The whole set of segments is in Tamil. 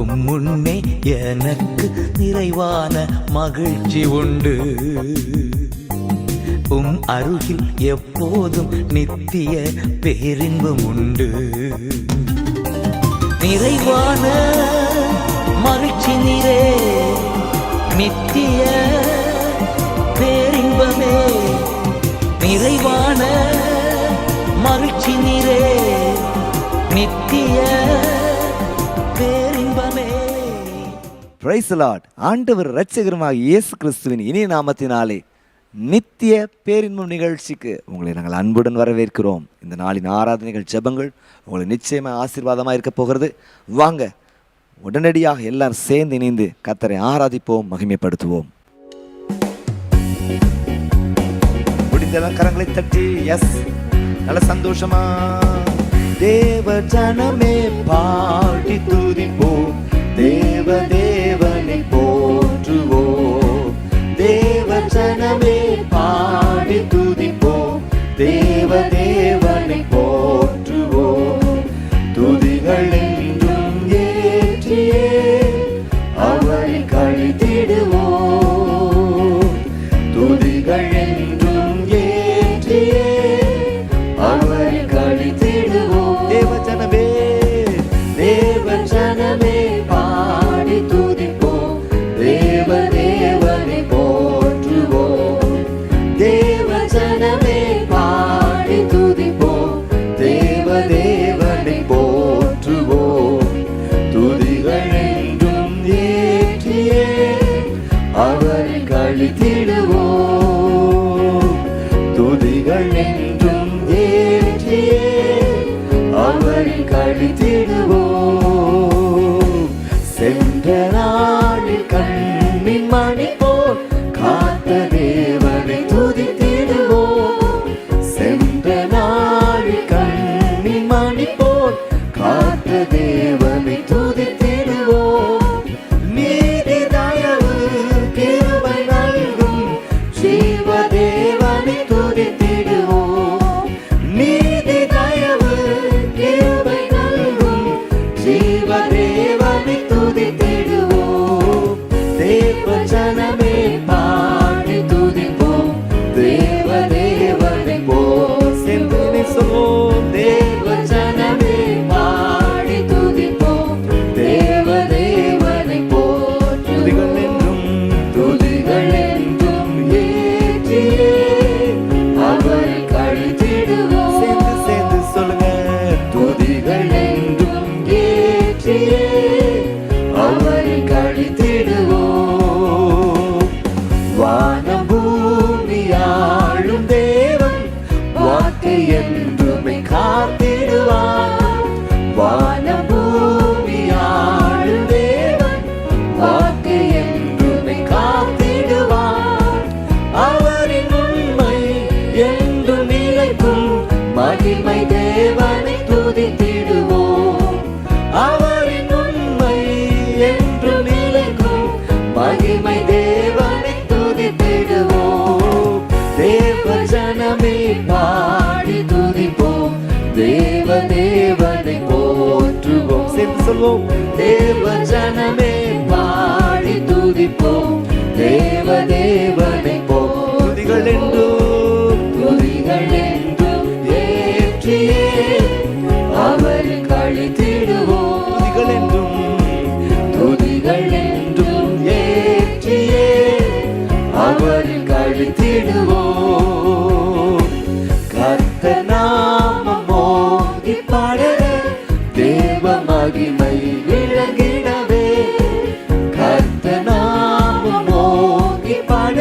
முன்னே எனக்கு நிறைவான மகிழ்ச்சி உண்டு. அருகில் எப்போதும் நித்திய பேரின்பம் உண்டு. நிறைவான மகிழ்ச்சி நீரே, நித்திய பேரின்பமே. நிறைவான மகிழ்ச்சி நீரே, நித்திய பேரின்பமே. Praise the Lord. ஆண்டவர் இரட்சகருமாகிய இயேசு கிறிஸ்துவின் இனிய நாமத்தினாலே நித்திய பேரின்பம் நிகழ்ச்சிக்கு உங்களை நாங்கள் அன்புடன் வரவேற்கிறோம். இந்த நாளின் ஆராதனைகள் ஜெபங்கள் உங்களுக்கு நிச்சயமாக ஆசீர்வாதமாக இருக்க போகிறது. வாங்க உடனடியாக எல்லாரும் சேர்ந்து இணைந்து கர்த்தரை ஆராதிப்போம், மகிமைப்படுத்துவோம். முடிந்தவன் கரங்களை தட்டி எஸ் நல்ல சந்தோஷமா. தேவ ஜனமே பாடி துதிப்போம், தேவ தேவனை போற்றுவோம். தேவ ஜனமே பாடி துதிப்போம், தேவ தேவனை போற்றுவோம். துதிகள் என்றும் ஏற்றியே அவரை கழித்திடுவோம். துதிகள் என்றும் ஏற்றியே அவரை கழித்திடுவோம். தேவ ஜனமே, தேவ ஜனமே பாடி துதிப்போம், தேவ தேவனை போற்றுவோம். தேவ ஜனமே பாடி துதிப்போம், தேவ தேவனை போற்றுவோம். துதிகள் என்றும் ஏற்றியே அவரை கழித்திடுவோம். துதிகள் என்றும் ஏற்றியே அவரை கழித்திடுவோம். சென்ற நாளில் கண்ணின் மணி போல் காத்த தேவனை துதித்திடுவோம். சென்ற நாளில் கண்ணின் மணி போல் காத்த தேவனை துதித்திடுவோம். நீதி தயவு கிருபை நல்கும் ஜீவ தேவனை துதித்திடுவோம். நீதி தயவு கிருபை நல்கும் ஜீவ தேவனை துதித்திடுவோம். தேவ ஜனமே பாடி துதிப்போம், தேவ தேவனை போல் சென்று சொல்வோம். தேவ ஜனமே பாடி துதிப்போம், தேவ தேவனை போல். துதிகள் என்றும் துதிகள் என்றும் ஏற்றியே அவரை கழித்திடுவோம். சேர்ந்து சேர்ந்து சொல்லுங்க. துதிகள் என்றும் ஏற்றியே அவரை கழித்திடுவோம். வானம் பூமி ஆளும் தேவன் வாக்கை என்றுமை காத்திடுவார். வானம் பூமி ஆளும் தேவன் வாக்கை என்றுமை காத்திடுவார். அவரின் உண்மை என்று நிலைக்கும் மகிமை தேவனை துதித்திடுவோம். அவரின் உண்மை என்று நிலைக்கும் மகிமை தேவனை துதித்திடுவோம். தேவ ஜனமே பாடி துதிப்போம், தேவ தேவனை போற்றுவோம். சேர்ந்து சொல்வோம். தேவ ஜனமே பாடி துதிப்போம், தேவ தேவனை போற்றுவோம். துதிகள் என்றும் துதிகள் என்றும் ஏற்றியே அவரை கழித்திடுவோம். துதிகள் என்றும் துதிகள் என்றும் ஏற்றியே அவரை கழித்திடுவோம். கர்த்தர் நாமம் ஓங்கி பாட தேவ மகிமை விளங்கிடவே. கர்த்தர் நாமம் ஓங்கி பாட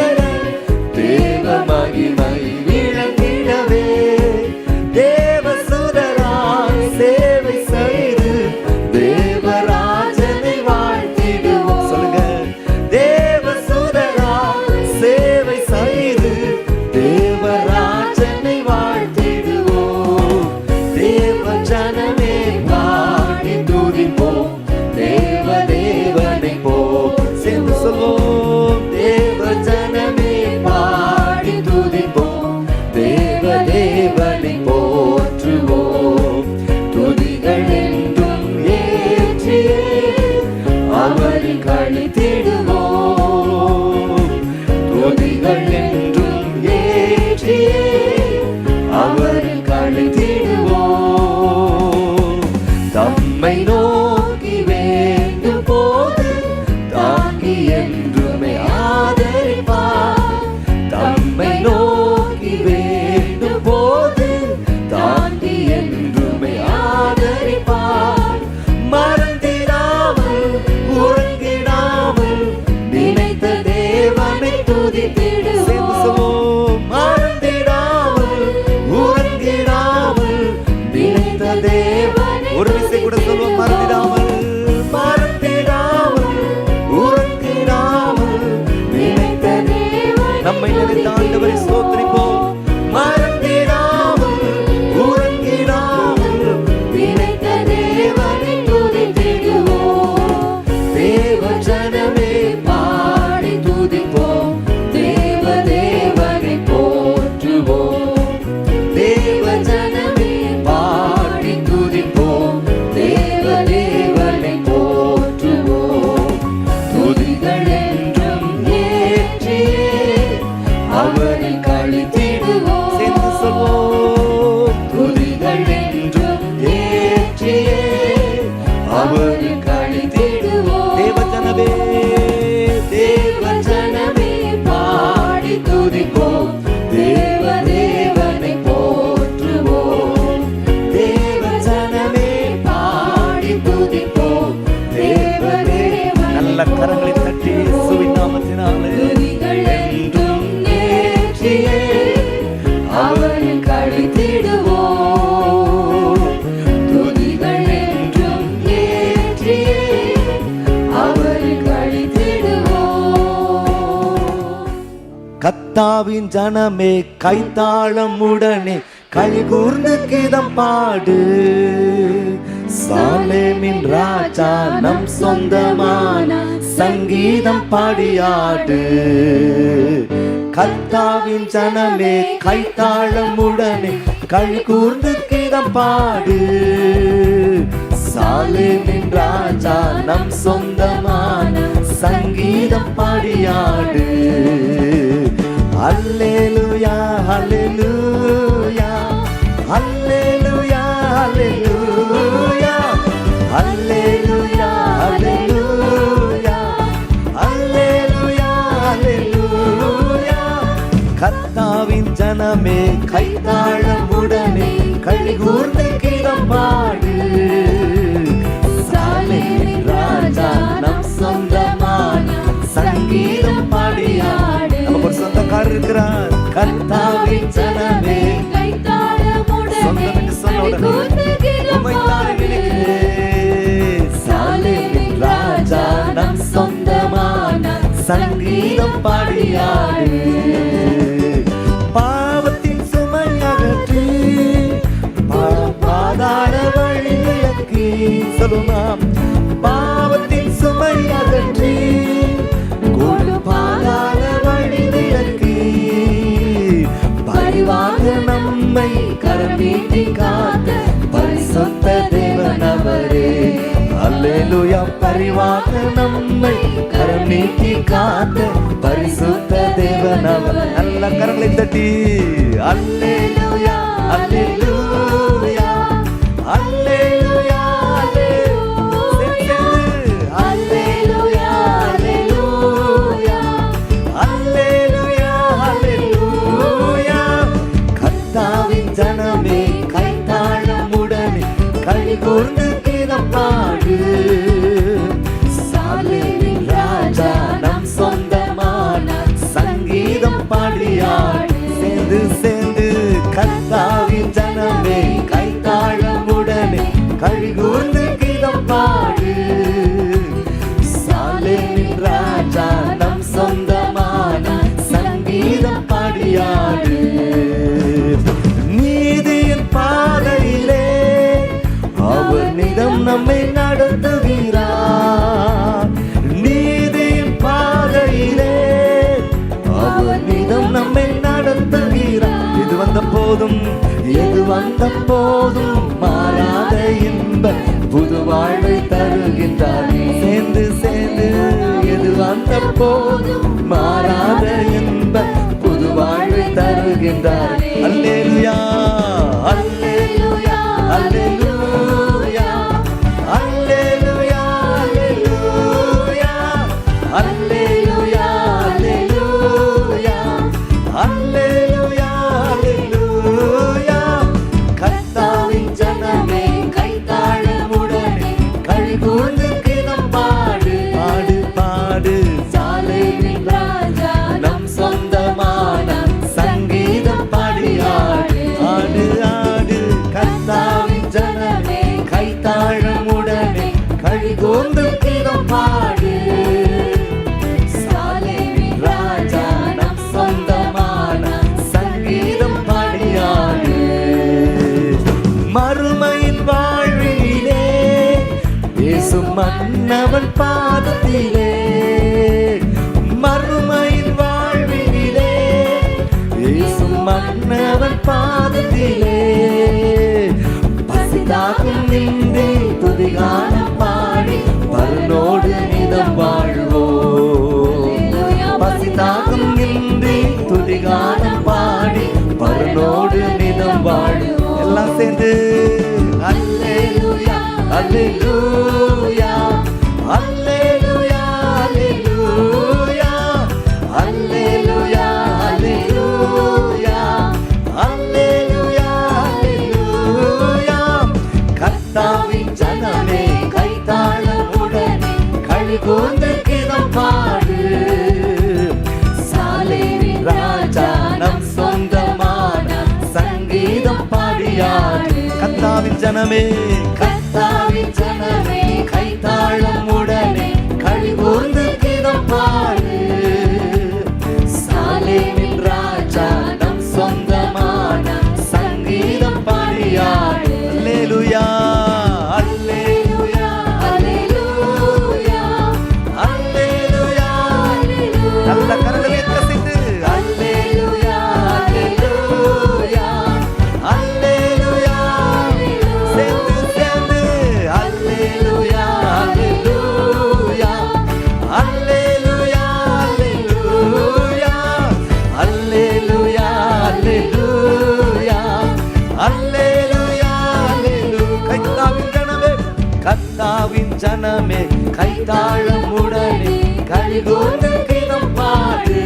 தேவ மகிமை விளங்கிடவே. தேவ சுதராய் சேவை செய்து தேவராஜனை வாழ்த்திடுவோம். சொல்லுங்க. தேவ சுதராய் சேவை செய்து தேவராஜனை வாழ்த்திடுவோம். தேவ ஜனமே பாடி துதிப்போம், அவரில் களித்திடுவோம். துதிகள் என்றும் ஏற்றியே அவரில் களித்திடுவோம். தம்மை நோக்கி வேண்டும் போது தாங்கி என்றுமே ஆதரிப்பார். தம்மை நோக்கி வேண்டும் போது தாங்கி என்றுமே ஆதரிப்பார். மறந்திடாமல் உறங்கிடாமல் நினைத்த தேவனை துதித்திடுவோம். மறந்திடாமல் உறங்கிடாமல் நினைத்த தேவனை ஒரு விசை கூட சொல்வோம். மறந்திடாமல் மறந்திடாமல் உறங்கிடாமல் நினைத்த தேவனை நம்மை நினைத்த ஆண்டவரை ஸ்தோத்திரிப்போம். மறந்திடாமல் உறங்கிடாமல் நினைத்த தேவனை துதித்திடுவோம். தேவ ஜனமே பாடி துதிப்போம். தேவ தேவனை போற்றுவோம். தேவ ஜனமே பாடி துதிப்போம். தேவ தேவனை போற்றுவோம். துதிகள் என்றும் ஏற்றியே அவரில் களித்திடுவோம். சேர்ந்து சொல்வோம். துதிகள் என்றும் ஏற்றியே அவரில் களித்திடுவோம். தேவ ஜனமே தேவ ஜனமே பாடி துதிப்போம். தேவ தேவனை போற்றுவோம். தேவ ஜனமே பாடி துதிப்போம். தேவ தேவனை நல்ல கரங்களை தட்டி இயேசுவின் நாமத்தினாலே துதிகள் என்றும் ஏற்றியே அவரில் களித்திடுவோம். துதிகள் என்றும் ஏற்றியே அவரில் களித்திடுவோம். கத்தாவின் ஜனமே கைத்தாளம் உடனே களி கூர்ந்து கீதம் பாடு. சாலேமின் ராஜா நம் சொந்தமான சங்கீதம் பாடியாடு. கத்தாவின் ஜனமே கைத்தாளம் உடனே களி கூர்ந்து கீதம் பாடு. சாலேமின் ராஜா நம் சொந்தமான சங்கீதம் பாடியாடு. அல்லேலூயா அல்லேலூயா அல்லேலூயா அல்லேலூயா அல்லேலூயா அல்லேலூயா அல்லேலூயா அல்லேலூயா. கர்த்தாவின் ஜனமே கைத்தாளம் உடனே களி கூர்ந்து கீதம் பாடு. சாலேமின் ராஜா நம் சொந்தமான சங்கீதம் பாடியாடு. நமக்கு ஒரு சொந்தக்காரர் இருக்கிறார். கர்த்தாவின் ஜனமே சொந்தம் என்று சொன்ன உடனே உம்மைத்தான் நினைக்கிறேன். சாலேமின் ராஜா நம் சொந்தமான சங்கீதம் பாடியாடு. பாவத்தின் சுமை அகற்றி பாதாள வழி விலக்கி சொல்லுமாம். பாவத்தின் சுமை அகற்றி பாதாள வழி விலக்கி பரிவாக நம்மை கரம் நீட்டி காத்த பரிசுத்த தேவன் அவரே. அல்லேலூயா. பரிவாக நம்மை கரம் நீட்டி காத்த பரிசுத்த தேவன் அவர். நல்ல கரங்களை தட்டி அல்லேலூயா அல்லேலூயா அல்லேலூயா அல்லேலூயா அல்லேலூயா அல்லேலூயா அல்லேலூயா. கர்த்தாவின் ஜனமே கைத்தாளம் உடனே களி கூர்ந்து கீதம் பாடு. சாலேமின் ராஜா நம் சொந்தமான சங்கீதம் பாடியாடு. சேர்ந்து சேர்ந்து கர்த்தாவின் ஜனமே கைத்தாளம் உடனே களி கூர்ந்து கீதம் பாடு. சாலேமின் ராஜா நம் சொந்தமான சங்கீதம் பாடியாடு. நீதியின் பாதையிலே அவர் நிதம் நம்மை நடத்துகிறார். நீதியின் பாதையிலே அவர் நிதம் நம்மை நடத்துகிறார். இது வந்த போதும் எது வந்த போதும் மாறாத இன்ப புது வாழ்வை தருகின்றார். சேர்ந்து சேர்ந்து போதும் மாறாத என்ப புது வாழ்வை தருகின்றார். அல்லேலூயா அல்லேலூயா அல்லேலூயா அல்லேலூயா அல்லேலூயா அல்லேலூயா அல்லேலூயா அல்லேலூயா அல்லேலூயா. கர்த்தாவின் ஜனமே கைத்தாளமுடனே களிகூர்ந்து கிதம் பாடு பாடு பாடு. சாலேமின் ராஜா நம் சொந்தமான சங்கீதம் பாடி ஆடு ஆடு ஆடு. கர்த்தாவின் ஜனமே கைத்தாளமுடனே களிகூர்ந்து கிதம் பாடு. சாலேமின் ராஜா நம் சொந்தமான சங்கீதம் பாடி ஆடு. மறுமையின் வாழ்விலே இயேசு மன்னவன் பாதத்திலே. மறுமையின் வாழ்விலே இயேசு மன்னவன் பாதத்திலே. பசிதாகும் நின்றே துதிகானம் பாடி பரனோடு நிதம் வாழ்வோம். பசிதாகும் நின்றே துதிகானம் பாடி பரனோடு நிதம் வாழ்வோம். எல்லாம் சேர்ந்து அல்லேலூயா அல்லேலூயா அல்லேலூயா அல்லேலூயா அல்லேலூயா அல்லேலூயா அல்லேலூயா அல்லேலூயா. கர்த்தாவின் ஜனமே கைத்தாளமுடனே களிகூர்ந்து கிதம் பாடு. சாலேமின் ராஜா நம் சொந்தமான சங்கீதம் பாடியாடு. கர்த்தாவின் ஜனமே கர்த்தாவின் ஜனமே கைத்தாளமுடனே களிகூர்ந்து கிதம் பாடு. சாலேமின் ராஜா நம் சொந்தமான சங்கீதம் பாடியாடு. அல்லேலூயா அல்லேலூயா அல்லேலூயா அல்லேலூயா. நல்ல கரங்களை கசித்து அல்லேலூயா அல்லேலூயா அல்லேலூயா. சேர்ந்து சேர்ந்து அல்லேலூயா அல்லேலூயா அல்லேலூயா அல்லேலூயா அல்லேலூயா அல்லேலூயா அல்லேலூயா அல்லேலூயா. கைத்தாவின் ஜனமே கர்த்தாவின் ஜனமே கைத்தாளமுடனே களிகூர்ந்து கிதம் பாடு.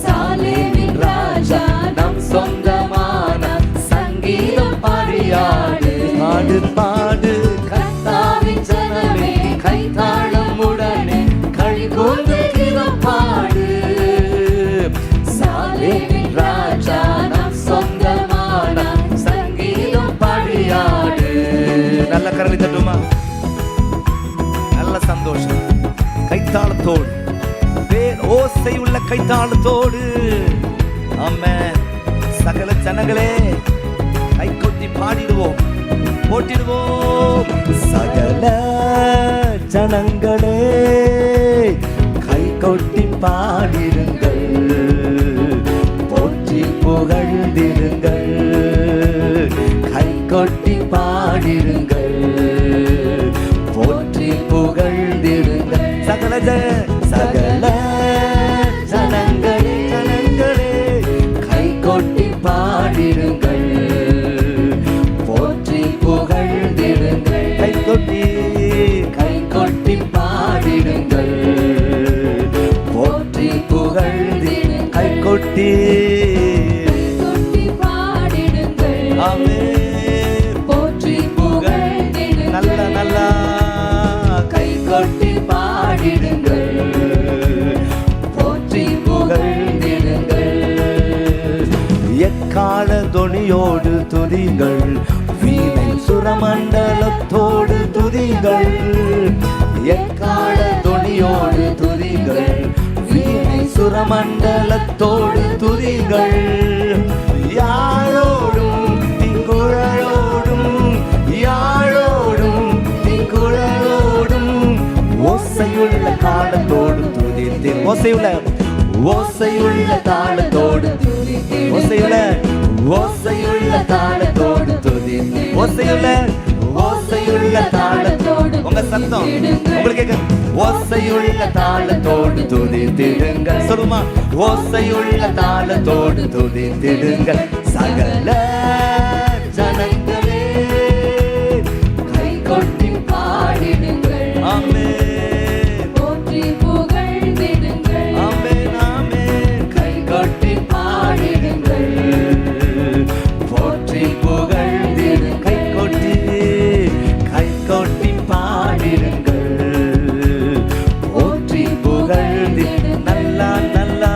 சாலேமின் ராஜா நம் சொந்தமான சங்கீதம் பாடியாடு பாடு பாடு. கர்த்தாவின் ஜனமே கைத்தாளமுடனே களிகூர்ந்து கிதம் பாடு. சாலேமின் ராஜா நம் சொந்தமான சங்கீதம் பாடியாடு. நல்ல கரங்களை தட்டுமா. நல்ல சந்தோஷம். கைத்தாளத்தோடு பேர் ஓசை உள்ள கைத்தாளத்தோடு. ஆமென். சகல ஜனங்களே கை கொட்டி பாடிடுவோம் போட்டிடுவோம். சகல ஜனங்களே கை கொட்டி பாடிடுங்கள் போற்றி புகழ்ந்திடுங்கள். கை கொட்டி பாடிடுங்கள் போற்றி புகழ்ந்திடுங்கள். சகல சகல ஜனங்களே ஜனங்களே கை கொட்டி பாடிடுங்கள் போற்றி புகழ்ந்திடுங்கள். கை கொட்டி பாடிடுங்கள் போற்றி புகழ்ந்திடுங்கள். கை கொட்டி பாடிடுங்கள். ஆமென். போற்றி புகழ்ந்திடுங்கள். நல்ல நல்ல கை கொட்டி பாடிடுங்கள் போற்றி புகழ்ந்திடுங்கள். எக்கால தொனியோடு துதிங்கள் வீணை சுரமண்டலத்தோடு துதிங்கள். எக்கால தொனியோடு துதிங்கள் வீணை சுரமண்டலத்தோடு துதிங்கள். யாழோடும் திங்குழலோடும் யாழோடும் திங்குழலோடும் ஓசையுள்ள காலத்தோடு துதித்தேன். ஓசையுள்ள தாளத்தோடு ஓசையுள்ள தாளத்தோடு துதித்தேன். ஓசையுள்ள தாளத்தோடு உங்க சத்தம் உங்களுக்கு கேட்க. ஓசையுள்ள தாளத்தோடு துதித்திடுங்கள். சொல்லுமா, ஓசையுள்ள தாளத்தோடு துதித்திடுங்கள். சகல ஜனங்களே கை கொட்டி பாடிடுங்கள். ஆமென், போற்றி புகழ்ந்திடுங்கள். ஆமென், ஆமென். கை கொட்டி பாடிடுங்கள். போற்றி புகழ்ந்திடு. கை கொட்டி பாடிடுங்கள். போற்றி புகழ்ந்திடு. நல்லா நல்லா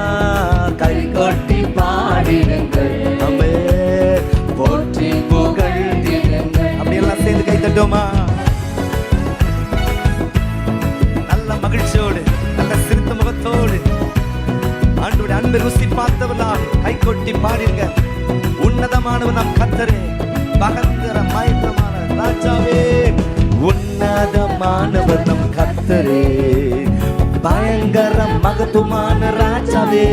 கை கொட்டி பாடிடுங்கள். ஆமென். போற்றி புகழ்ந்திடுங்கள். அப்படியெல்லாம் சேர்ந்து கை தட்டுமா? நல்ல மகிழ்ச்சியோடு, நல்ல சிரித்த முகத்தோடு ஆண்டவருடைய அன்பை ருசி பார்த்தவர்களால் கை கொட்டி பாடிருங்க. உன்னதமானவர் நம் கர்த்தரே, மகந்தர மயக்கமான ராஜாவே. உன்னதமானவர் நம் கர்த்தரே, பயங்கர மகத்துவமான ராஜாவே.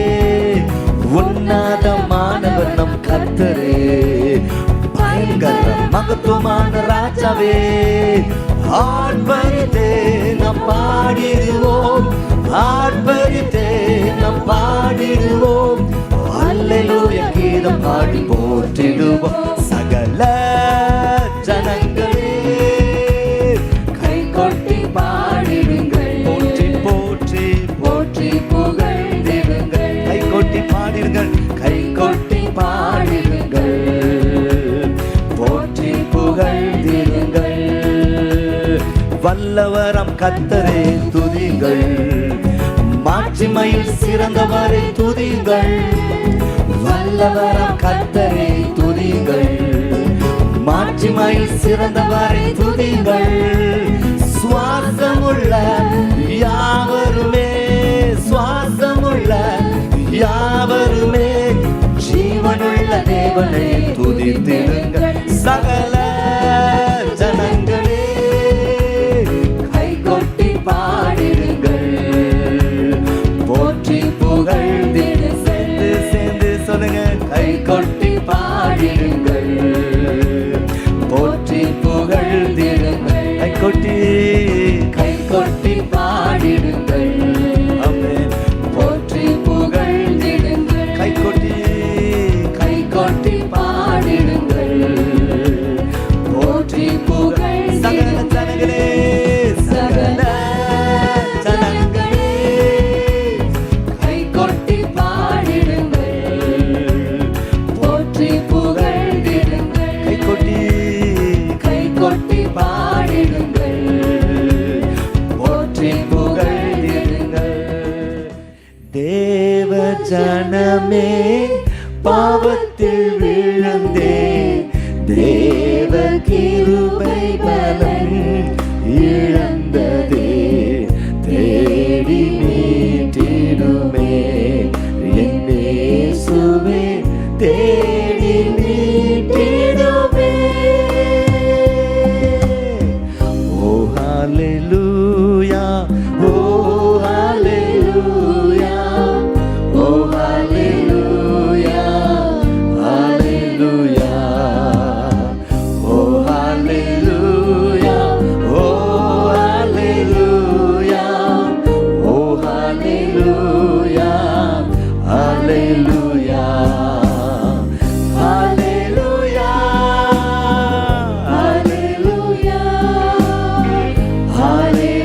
உன்னதமானவர் நம் கர்த்தரே, பயங்கர மகத்துவமான ராஜாவே. ஆர்ப்பரித்தே நம் பாடிடுவோம், ஆர்ப்பரித்தே நம் பாடிடுவோம். அல்லேலூயா கீதம் பாடி போற்றிடுவோம். சகல ஜனங்களே கை கொட்டி பாடிடுங்கள். போற்றி போற்றி போற்றி புகழ்ந்திடுங்கள். கை கொட்டி பாடிடுங்கள். கை கொட்டி பாடிடுங்கள். போற்றி புகழ்ந்திடுங்கள். வல்லவரம் கர்த்தரே துதிங்கள். மாட்சிமையில் சிறந்தவரை துதிங்கள். வல்லவரம் கர்த்தரே துதிங்கள். மாட்சிமையில் சிறந்தவரை துதிங்கள். சுவாசமுள்ள யாவருமே, சுவாசமுள்ள யாவருமே ஜீவனுள்ள தேவனை துதித்திடுங்கள். சகல ஜனங்களே கை கொட்டி பாடிடுங்கள். போற்றி புகழ்ந்திடு. சேர்ந்து சேர்ந்து சொல்லுங்க. கை கொட்டி பாடிடுங்கள். போற்றி புகழ்ந்திடுங்கள். கை கொட்டி பாடிடுங்கள். ஆமென். போற்றி புகழ்ந்திடுங்கள். கை கொட்டி பாடிடுங்கள். போற்றி சகல புகழ்ந்திடுங்கள். ஜனங்களே, சகல ஜனங்களே கை கொட்டி பாடிடுங்கள். போற்றி புகழ்ந்திடுங்கள். கை கொட்டி பாடிடுங்கள். போற்றி புகழ்ந்திடுங்கள். தேவ ஜனமே பாவத்தில் விழுந்தே, தேவ கிருபை பலம் இழந்ததே. தேடி மீட்டிடுமே என் இயேசுவே, தேடி மீட்டிடுமே. ஓ ஹalleluya, ஓ ஹalleluya, ஓ ஹalleluya, ஹalleluya, ஓ ஹalleluya, ஓ ஹalleluya, ஓ ஹalleluya, ஹalleluya, ஹalleluya, Hallelujah. ஹalleluya.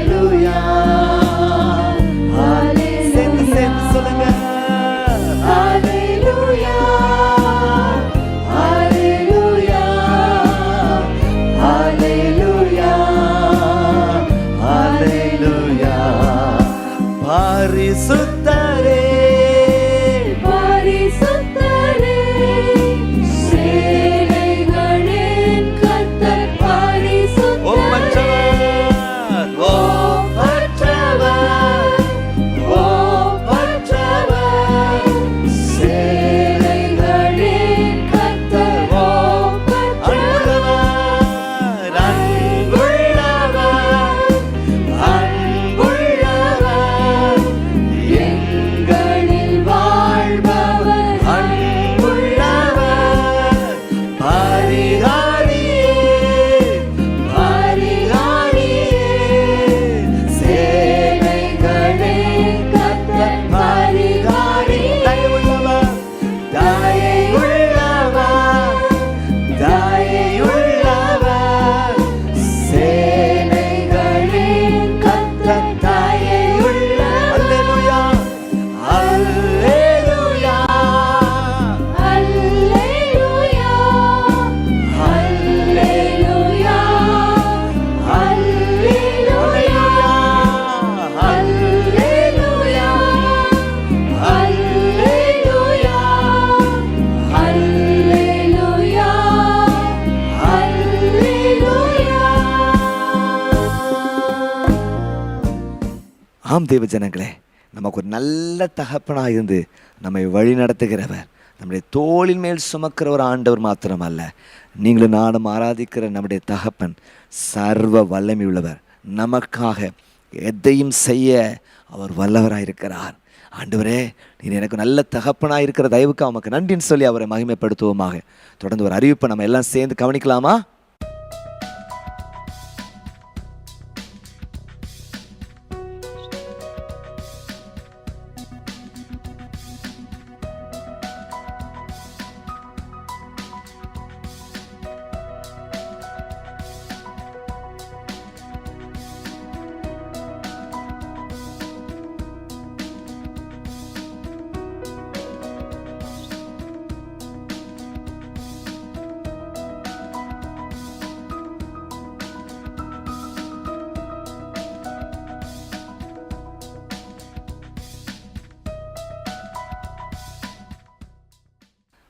ஆம் தேவ ஜனங்களே, நமக்கு ஒரு நல்ல தகப்பனாக இருந்து நம்மை வழி நடத்துகிறவர், நம்முடைய தோளின் மேல் சுமக்கிற ஒரு ஆண்டவர் மாத்திரமல்ல, நீங்களும் நானும் ஆராதிக்கிற நம்முடைய தகப்பன் சர்வ வல்லமை உள்ளவர். நமக்காக எதையும் செய்ய அவர் வல்லவராயிருக்கிறார். ஆண்டவரே, நீ எனக்கு நல்ல தகப்பனாக இருக்கிற தயவுக்கு அவனுக்கு நன்றின்னு சொல்லி அவரை மகிமைப்படுத்துவோமாக. தொடர்ந்து ஒரு அறிவிப்பை நம்ம எல்லாம் சேர்ந்து கவனிக்கலாமா?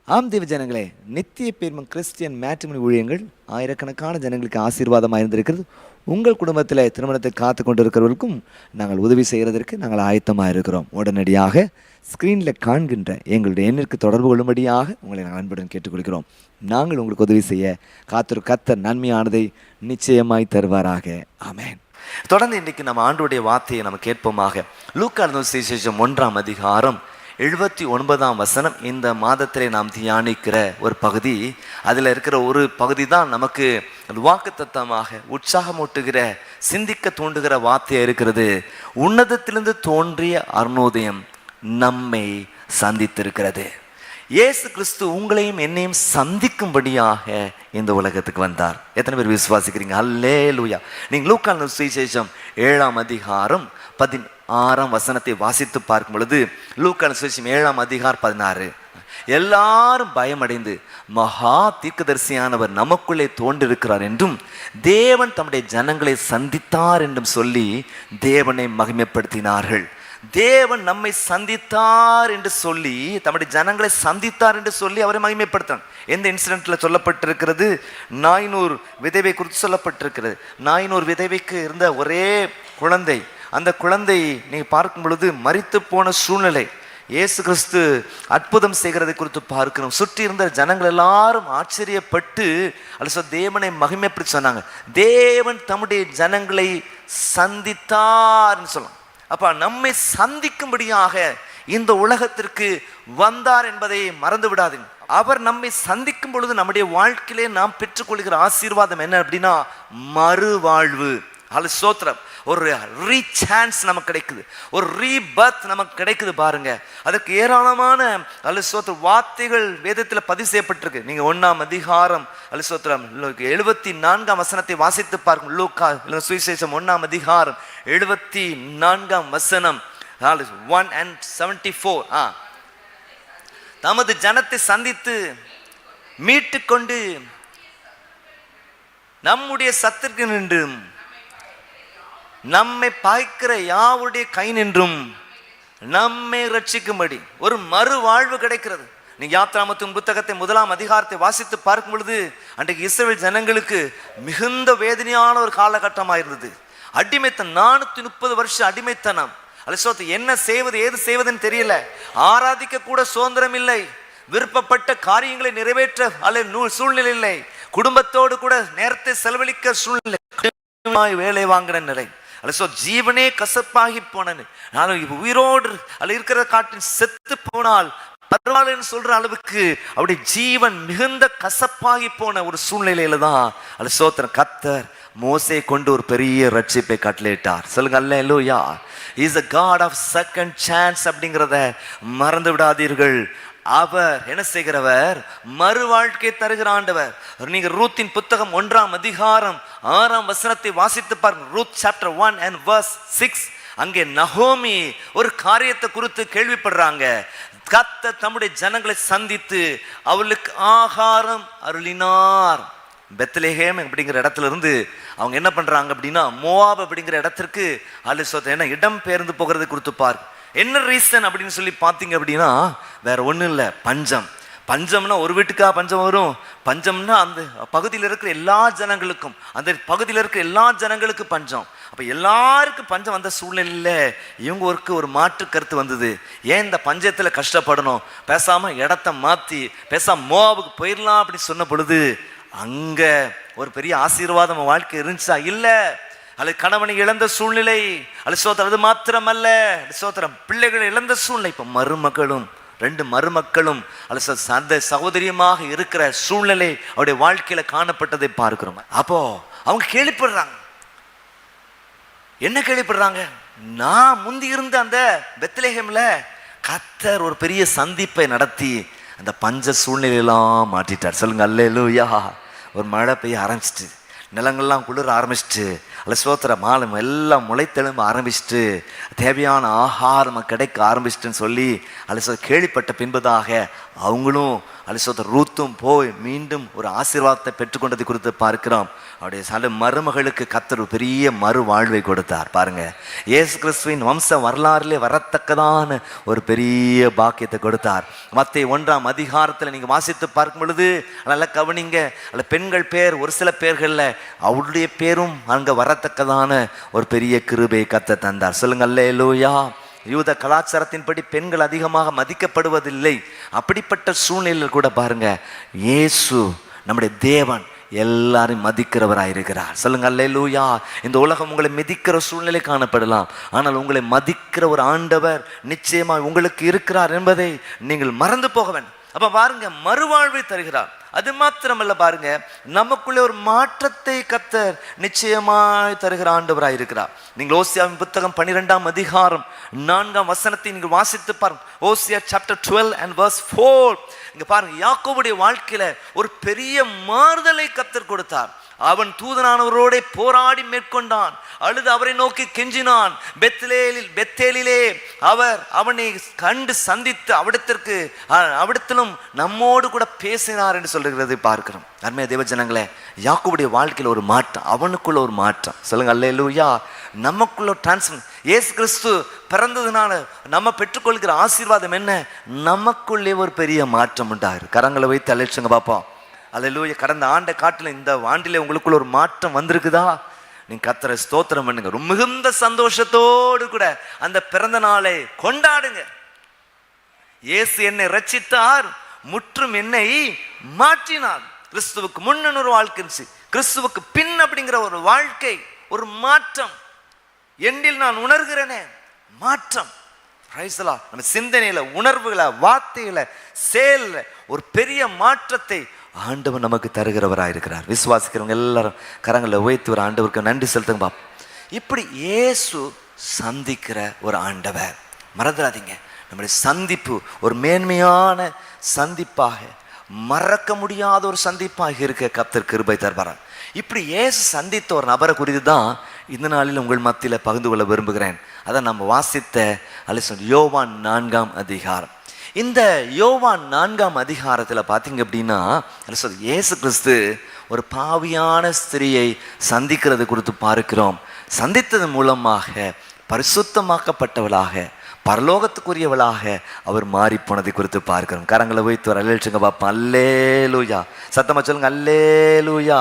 ஆம் தேவ ஜனங்களே, நித்திய பேர்மம் கிறிஸ்டியன் மேட்ரிமோனி ஊழியங்கள் ஆயிரக்கணக்கான ஜனங்களுக்கு ஆசீர்வாதமாக இருந்திருக்கிறது. உங்கள் குடும்பத்தில் திருமணத்தை காத்து கொண்டு இருக்கிறவர்களுக்கும் நாங்கள் உதவி செய்கிறதற்கு நாங்கள் ஆயத்தமாக இருக்கிறோம். உடனடியாக ஸ்க்ரீனில் காண்கின்ற எங்களுடைய எண்ணிற்கு தொடர்பு கொள்ளும்படியாக உங்களை நாங்கள் அன்புடன் கேட்டுக்கொள்கிறோம். நாங்கள் உங்களுக்கு உதவி செய்ய காத்திரு கர்த்தர் நன்மையானதை நிச்சயமாய் தருவாராக. ஆமென். தொடர்ந்து இன்றைக்கு நம்ம ஆண்டவருடைய வார்த்தையை நம்ம கேட்போமாக. லூக்கா எழுதின சுவிசேஷம் 1ஆம் அதிகாரம் 79ஆம் வசனம் இந்த மாதத்திலே நாம் தியானிக்கிற ஒரு பகுதி. அதில் இருக்கிற ஒரு பகுதி தான் நமக்கு வாக்குத்தத்தமாக உற்சாகமூட்டுகிற, சிந்திக்க தூண்டுகிற வார்த்தையாக இருக்கிறது. உன்னதத்திலிருந்து தோன்றிய அருணோதயம் நம்மை சந்தித்திருக்கிறது. இயேசு கிறிஸ்து உங்களையும் என்னையும் சந்திக்கும்படியாக இந்த உலகத்துக்கு வந்தார். எத்தனை பேர் விசுவாசிக்கிறீங்க? அல்லேலூயா. நீங்கள் லூக்கா எழுதின சுவிசேஷம் 7ஆம் அதிகாரம் 16ஆம் வசனத்தை வாசித்து பார்க்கும் பொழுது, லூக்கா எழுதின சுவிசேஷம் 7ஆம் அதிகாரம் 16, எல்லாரும் பயமடைந்து மகா தீர்க்கதரிசியானவர் நமக்குள்ளே தோன்றிருக்கிறார் என்றும் தேவன் தம்முடைய ஜனங்களை சந்தித்தார் என்றும் சொல்லி தேவனை மகிமைப்படுத்தினார்கள். தேவன் நம்மை சந்தித்தார் என்று சொல்லி, தம்முடைய ஜனங்களை சந்தித்தார் என்று சொல்லி அவரை மகிமைப்படுத்தினார். எந்த இன்சிடென்ட்ல சொல்லப்பட்டிருக்கிறது? நாயினூர் விதவை குறித்து சொல்லப்பட்டிருக்கிறது. நாயினூர் விதவைக்கு இருந்த ஒரே குழந்தை, அந்த குழந்தை நீங்க பார்க்கும் பொழுது மரித்து போன சூழ்நிலை. இயேசு கிறிஸ்து அற்புதம் செய்கிறதை குறித்து பார்க்கிறோம். சுற்றி இருந்த ஜனங்கள் எல்லாரும் ஆச்சரியப்பட்டு அல்ல தேவனை மகிமைப்படுத்தி சொன்னாங்க. தேவன் தம்முடைய ஜனங்களை சந்தித்தார்னு சொல்லலாம். அப்ப நம்மை சந்திக்கும்படியாக இந்த உலகத்திற்கு வந்தார் என்பதை மறந்து விடாதீங்க. அவர் நம்மை சந்திக்கும் பொழுது நம்முடைய வாழ்க்கையிலே நாம் பெற்றுக்கொள்கிற ஆசீர்வாதம் என்ன அப்படின்னா மறுவாழ்வு. ஸ்தோத்திரம். ஒரு ரீசான்ஸ் நமக்கு கிடைக்குது, ஒரு ரீபர்த் நமக்கு கிடைக்குது. பாருங்க, அதற்கு ஏராளமான ஸ்தோத்திர வார்த்தைகள் வேதத்தில் பதிவு செய்யப்பட்டிருக்கு. நீங்க 1ஆம் அதிகாரம் ஸ்தோத்திரம் 74ஆம் வசனத்தை வாசித்து பார்க்கும். லூக்கா சுவிசேஷம் 1ஆம் அதிகாரம் 74ஆம் வசனம் 1:74. தமது ஜனத்தை சந்தித்து மீட்டு கொண்டு நம்முடைய சத்துருக்கு நின்றும் நம்மை பாய்க்கிற யாவுடைய கை நின்றும் நம்மை ரட்சிக்கும்படி ஒரு மறுவாழ்வு கிடைக்கிறது. நீங்க யாத்ராமத்தின் புத்தகத்தை 1ஆம் அதிகாரத்தை வாசித்து பார்க்கும் பொழுது, அன்றைக்கு இஸ்ரவேல் ஜனங்களுக்கு மிகுந்த வேதனையான ஒரு காலகட்டமாக இருந்தது. அடிமைத்தனம், 430 வருஷம் அடிமைத்தனம். அல்ல என்ன செய்வது ஏது செய்வதுன்னு தெரியல. ஆராதிக்க கூட சுதந்திரம் இல்லை. விருப்பப்பட்ட காரியங்களை நிறைவேற்ற சூழ்நிலை இல்லை. குடும்பத்தோடு கூட நேரத்தை செலவழிக்க சூழ்நிலை, வேலை வாங்கின நிலை. ஜீவனே கசப்பாகி போனேன், நான் உயிரோடு இருக்கிற காட்டில் செத்து போனால் பரவாயில்லன்னு சொல்ற அளவுக்கு அவருடைய ஜீவன் மிகுந்த கசப்பாகி போன ஒரு சூழ்நிலையில தான் சோத்திரம் கர்த்தர் மோசே கொண்டு ஒரு பெரிய ரட்சிப்பை கட்டளையிட்டார். சொல்லுங்க அல்லேலூயா. Is a God of second chance அப்படிங்கிறத மறந்து விடாதீர்கள். அவர் என்ன செய்கிறவர்? மறு வாழ்க்கை தருகிற ஆண்டவர். நீங்க ரூத்தின் புத்தகம் 1ஆம் அதிகாரம் 6ஆம் வசனத்தை வாசித்து பாருங்க. Ruth chapter 1 and verse 6. அங்கே நகோமி ஒரு காரியத்தை குறித்து கேள்விப்படுறாங்க. கர்த்தர் தம்முடைய ஜனங்களை சந்தித்து அவளுக்கு ஆகாரம் அருளினார். பெத்லெஹேம் அப்படிங்கிற இடத்துல இருந்து அவங்க என்ன பண்றாங்க அப்படின்னா மோவாப் அப்படிங்கிற இடத்திற்கு என்ன இடம் பெயர்ந்து போகிறது குறித்து பார். என்ன ரீசன் அப்படின்னு சொல்லி பார்த்தீங்க அப்படின்னா வேற ஒன்றும் இல்லை, பஞ்சம். பஞ்சம்னா ஒரு வீட்டுக்கா பஞ்சம் வரும்? பஞ்சம்னா அந்த பகுதியில் இருக்கிற எல்லா ஜனங்களுக்கும், அந்த பகுதியில் இருக்கிற எல்லா ஜனங்களுக்கும் பஞ்சம். அப்போ எல்லாருக்கும் பஞ்சம் வந்த சூழ்நிலையில் இவங்க ஒரு மாற்று கருத்து வந்தது. ஏன் இந்த பஞ்சத்தில் கஷ்டப்படணும், பேசாமல் இடத்த மாற்றி பேசாமல் மோவாபுக்கு போயிடலாம் அப்படி சொன்ன பொழுது அங்கே ஒரு பெரிய ஆசீர்வாதம் வாழ்க்கை இருந்துச்சா? இல்லை. அல்லது கணவனை இழந்த சூழ்நிலை, அல்லது சோத்திரம். அது மாத்திரமல்ல, சோத்திரம், பிள்ளைகளை இழந்த சூழ்நிலை. இப்போ மருமகளும் 2 மருமக்களும் அல்லது அந்த சகோதரியமாக இருக்கிற சூழ்நிலை அவருடைய வாழ்க்கையில காணப்பட்டதை பார்க்கிறோம். அப்போ அவங்க கேள்விப்படுறாங்க. என்ன கேள்விப்படுறாங்க? நான் முந்தி இருந்த அந்த பெத்லெஹேம்ல கர்த்தர் ஒரு பெரிய சந்திப்பை நடத்தி அந்த பஞ்ச சூழ்நிலையெல்லாம் மாற்றிட்டார். சொல்லுங்க அல்லேலூயா. ஒரு மழை பெய்ய ஆரம்பிச்சிட்டு, நிலங்கள்லாம் குளிர ஆரம்பிச்சிட்டு, அல்ல சோத்திர மாலம் எல்லாம் முளைத்தெழும்ப ஆரம்பிச்சுட்டு, தேவையான ஆகாரம் கிடைக்க ஆரம்பிச்சிட்டுன்னு சொல்லி அல்ல கேள்விப்பட்ட பின்பதாக அவங்களும் அல்ல ரூத்தும் போய் மீண்டும் ஒரு ஆசீர்வாதத்தை பெற்றுக்கொண்டதை குறித்து பார்க்கிறோம். அவருடைய சில மருமகளுக்கு கர்த்தர் பெரிய மறு வாழ்வை கொடுத்தார். பாருங்க, இயேசு கிறிஸ்துவின் வம்ச வரலாறுலே வரத்தக்கதான ஒரு பெரிய பாக்கியத்தை கொடுத்தார். மத்தேயு 1ஆம் அதிகாரத்தில் நீங்க வாசித்து பார்க்கும் பொழுது நல்லா கவனிங்க. அல்ல பெண்கள் பேர் ஒரு சில பேர்கள்ல அவருடைய பேரும் அங்க வரத்தக்கதான ஒரு பெரிய கிருபையை கர்த்தர் தந்தார். சொல்லுங்க அல்லேலூயா. யூத கலாச்சாரத்தின்படி பெண்கள் அதிகமாக மதிக்கப்படுவதில்லை. அப்படிப்பட்ட சூழ்நிலையில் கூட பாருங்க, இயேசு நம்முடைய தேவன் எல்லாரும் மதிக்கிறவராயிருக்கிறார். சொல்லுங்க அல்லேலூயா. இந்த உலகம் உங்களை மிதிக்கிற சூழ்நிலை காணப்படலாம், ஆனால் உங்களை மதிக்கிற ஒரு ஆண்டவர் நிச்சயமா உங்களுக்கு இருக்கிறார் என்பதை நீங்கள் மறந்து போக வேண்டும். அப்ப பாருங்க, மறுவாழ்வை தருகிறார். அது மாத்திரமல்ல, பாருங்க, நமக்குள்ளே ஒரு மாற்றத்தை கர்த்தர் நிச்சயமாய் தருகிற ஆண்டவராய் இருக்கிறார். நீங்கள் ஓசியாவின் புத்தகம் 12ஆம் அதிகாரம் 4ஆம் வசனத்தை நீங்கள் வாசித்து பாருங்க. ஓசியா chapter 12 and verse 4. இங்க பாருங்க, யாக்கோபுடைய வாழ்க்கையில ஒரு பெரிய மாறுதலை கர்த்தர் கொடுத்தார். அவன் தூதனானவரோட போராடி மேற்கொண்டான், அழுது அவரை நோக்கி கெஞ்சினான். பெத்தேலிலே அவர் அவனை கண்டு சந்தித்து அவிடத்திலும் நம்மோடு கூட பேசினார் என்று சொல்லுகிறது பார்க்கிறோம். அருமையா தேவ ஜனங்களே, யாக்கோபுடைய வாழ்க்கையில் ஒரு மாற்றம், அவனுக்குள்ள ஒரு மாற்றம். சொல்லுங்க அல்லேலூயா. நமக்குள்ள டிரான்ஸ்ஃபர். இயேசு கிறிஸ்து பிறந்ததுனால நம்ம பெற்றுக்கொள்கிற ஆசீர்வாதம் என்ன? நமக்குள்ளே ஒரு பெரிய மாற்றம் உண்டாரு. கரங்களை வைத்து அழைச்சுங்க பார்ப்போம். அல்லேலூயா. கடந்த ஆண்டை காட்டில் இந்த ஆண்டிலே உங்களுக்குள்ள ஒரு மாற்றம் வந்திருக்குதா? நீங்க கர்த்தரை ஸ்தோத்திரம் பண்ணுங்க. ரொம்ப மிகுந்த சந்தோஷத்தோடு கூட அந்த பிறந்த நாளை கொண்டாடுங்க. இயேசு என்னை ரட்சித்தார், முற்றும் என்னை மாற்றினார். கிறிஸ்துவுக்கு முன்ன ஒரு வாழ்க்கை இருந்துச்சு, கிறிஸ்துவுக்கு பின் அப்படிங்கிற ஒரு வாழ்க்கை, ஒரு மாற்றம். எண்டில் நான் உணர்கிறேனே மாற்றம். நம்ம சிந்தனையில, உணர்வுகளை, வார்த்தையில, செயல்ல ஒரு பெரிய மாற்றத்தை ஆண்டவர் நமக்கு தருகிறவராயிருக்கிறார். விசுவாசிக்கிறவங்க எல்லாரும் கரங்களை உயர்த்தி ஒரு ஆண்டவருக்கு நன்றி செலுத்துங்க பாப்போம். இப்படி இயேசு சந்திக்கிற ஒரு ஆண்டவர். மறந்துடாதீங்க, நம்முடைய சந்திப்பு ஒரு மேன்மையான சந்திப்பாக, மறக்க முடியாத ஒரு சந்திப்பாக இருக்க கர்த்தர் கிருபை தருவார். இப்படி இயேசு சந்தித்த ஒரு நபரை குறித்து தான் இந்த நாளில் உங்கள் மத்தியில் பகிர்ந்து கொள்ள விரும்புகிறேன். அதான் நம்ம வாசித்த யோவான் 4ஆம் அதிகாரம். இந்த யோவான் 4ஆம் அதிகாரத்தில் பார்த்தீங்க அப்படின்னா, இயேசு கிறிஸ்து ஒரு பாவியான ஸ்திரியை சந்திக்கிறது குறித்து பார்க்கிறோம். சந்தித்தது மூலமாக பரிசுத்தமாக்கப்பட்டவளாக, பரலோகத்துக்குரியவளாக அவர் மாறி போனதை குறித்து பார்க்கிறோம். கரங்களை வைத்து ஒரு அல்லேலுங்க பார்ப்போம். அல்லேலூயா. சத்தமா சொல்லுங்க அல்லேலூயா.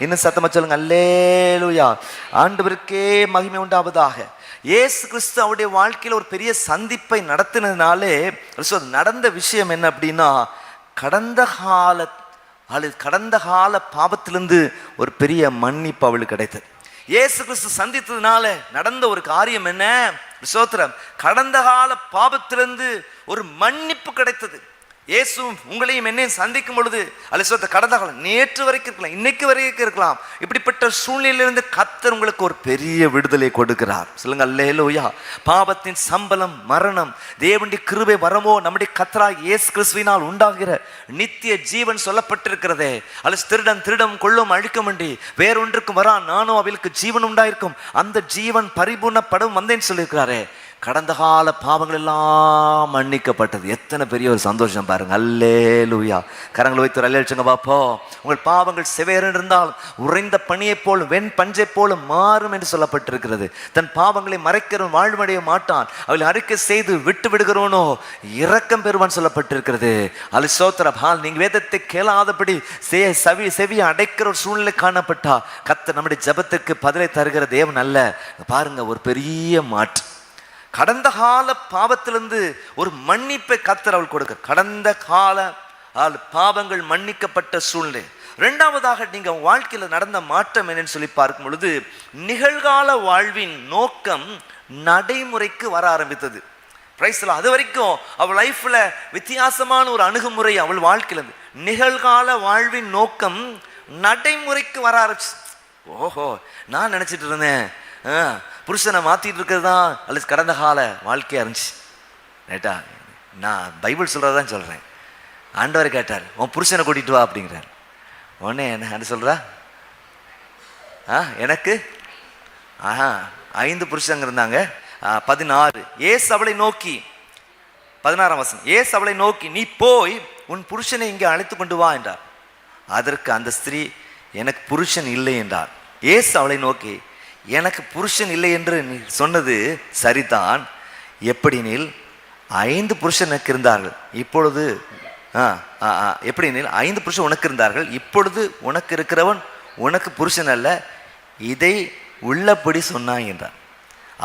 இன்னும் சத்தமா சொல்லுங்க அல்லேலூயா. ஆண்டவருக்கே மகிமை உண்டாவதாக. இயேசு கிறிஸ்து அவருடைய வாழ்க்கையில் ஒரு பெரிய சந்திப்பை நடத்தினதுனாலே நடந்த விஷயம் என்ன அப்படின்னா, கடந்த கால பாவத்திலிருந்து ஒரு பெரிய மன்னிப்பு அவளுக்கு கிடைத்தது. இயேசு கிறிஸ்து சந்தித்ததுனால நடந்த ஒரு காரியம் என்ன? சோத்திரம், கடந்த கால பாவத்திலிருந்து ஒரு மன்னிப்பு கிடைத்தது. இயேசு உங்களையும் என்னையும் சந்திக்கும் பொழுது அல்ல கடந்த காலம், நேற்று வரைக்கும் இருக்கலாம், இன்னைக்கு வரைக்கும் இருக்கலாம், இப்படிப்பட்ட சூழ்நிலையிலிருந்து கர்த்தர் உங்களுக்கு ஒரு பெரிய விடுதலை கொடுக்கிறார். சொல்லுங்க அல்லேலூயா. பாவத்தின் சம்பளம் மரணம், தேவனுடைய கிருபை வரமோ நம்முடைய கர்த்தராகிய இயேசு கிறிஸ்துவினால் உண்டாகிற நித்திய ஜீவன் சொல்லப்பட்டிருக்கிறதே. அல்ல திருடம் கொள்ளும் அழிக்கமுண்டி வேறொன்றுக்கும் வரா, நானும் அவளுக்கு ஜீவன் உண்டாயிருக்கும், அந்த ஜீவன் பரிபூர்ணப்படும் வந்தேன்னு சொல்லியிருக்கிறாரே. கடந்த கால பாவங்கள் எல்லாம் மன்னிக்கப்பட்டது. எத்தனை பெரிய ஒரு சந்தோஷம் பாருங்க. அல்லேலூயா. கரங்களை வைத்து அல்லேலுங்க பாப்போம். உங்கள் பாவங்கள் செவேரென்று இருந்தால் உறைந்த பனியைப் போலும் வெண் பஞ்சை போலும் மாறும் என்று சொல்லப்பட்டிருக்கிறது. தன் பாவங்களை மறைக்கிறவன் வாழ்வடைய மாட்டான், அவளை அறிக்கை செய்து விட்டு விடுகிறவனோ இரக்கம் பெறுவான் சொல்லப்பட்டிருக்கிறது. அல்ல சோத்திரம். நீங்க வேதத்தை கேளாதபடி செவியை அடைக்கிற ஒரு சூழ்நிலை காணப்பட்டா கர்த்தர் நம்முடைய ஜெபத்திற்கு பதிலை தருகிற தேவன் அல்ல. பாருங்க, ஒரு பெரிய மாற்று. கடந்த கால பாவத்திலிருந்து ஒரு மன்னிப்பை கர்த்தர் அவள் கொடுக்க. கடந்த கால பாவங்கள் மன்னிக்கப்பட்ட சூழ்நிலை. இரண்டாவதாக நீங்க வாழ்க்கையில நடந்த மாற்றம் என்னன்னு சொல்லி பார்க்கும் பொழுது, நிகழ்கால வாழ்வின் நோக்கம் நடைமுறைக்கு வர ஆரம்பித்தது. பிரைஸ்ல அது வரைக்கும் அவள் லைஃப்ல வித்தியாசமான ஒரு அணுகுமுறை அவள் வாழ்க்கையில. நிகழ்கால வாழ்வின் நோக்கம் நடைமுறைக்கு வர ஆரம்பிச்சு. ஓஹோ, நான் நினைச்சிட்டு இருந்தேன் புருஷனை மாத்திட்டு இருக்கிறது தான் அல்லது கடந்த கால வாழ்க்கையா இருந்துச்சு. ரைட்டா? நான் பைபிள் சொல்றதான் சொல்றேன். ஆண்டவர் கேட்டார், உன் புருஷனை கூட்டிட்டு வா அப்படிங்கிறார். உடனே என்ன சொல்றா? எனக்கு 5 புருஷங்க இருந்தாங்க. 16 ஏசு அவளை நோக்கி, 16ஆம் வசனம், ஏசு அவளை நோக்கி, நீ போய் உன் புருஷனை இங்கே அழைத்து கொண்டு வா என்றார். அதற்கு அந்த ஸ்திரீ, எனக்கு புருஷன் இல்லை என்றார். ஏசு அவளை நோக்கி, எனக்கு புருஷன் இல்லை என்று நீ சொன்னது சரிதான். எப்படினில் 5 புருஷனுக்கு இருந்தார்கள், இப்பொழுது எப்படினில் 5 புருஷன் உனக்கு இருந்தார்கள், இப்பொழுது உனக்கு இருக்கிறவன் உனக்கு புருஷன் அல்ல, இதை உள்ளபடி சொன்னாய் என்றார்.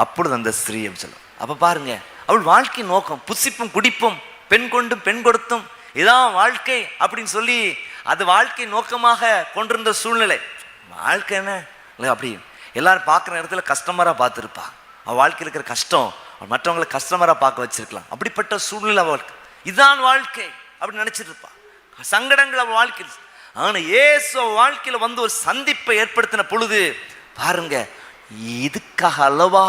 அப்பொழுது அந்த ஸ்திரீ சொல்ல. அப்ப பாருங்க, அவள் வாழ்க்கை நோக்கம் புசிப்பும் குடிப்பும் பெண் கொண்டும் பெண் கொடுத்தும் இதான் வாழ்க்கை அப்படின்னு சொல்லி அது வாழ்க்கை நோக்கமாக கொண்டிருந்த சூழ்நிலை. வாழ்க்கை என்ன அப்படி எல்லாரும் பார்க்குற இடத்துல கஸ்டமராக பார்த்துருப்பா. அவள் வாழ்க்கையில் இருக்கிற கஷ்டம் மற்றவங்களை கஸ்டமராக பார்க்க வச்சிருக்கலாம். அப்படிப்பட்ட சூழ்நிலை அவளுக்கு இதுதான் வாழ்க்கை அப்படின்னு நினைச்சிட்டு இருப்பா. சங்கடங்கள் அவள் வாழ்க்கையில். ஆனால் இயேசு வாழ்க்கையில் வந்து ஒரு சந்திப்பை ஏற்படுத்தின பொழுது பாருங்க, இதுக்காக அல்லவா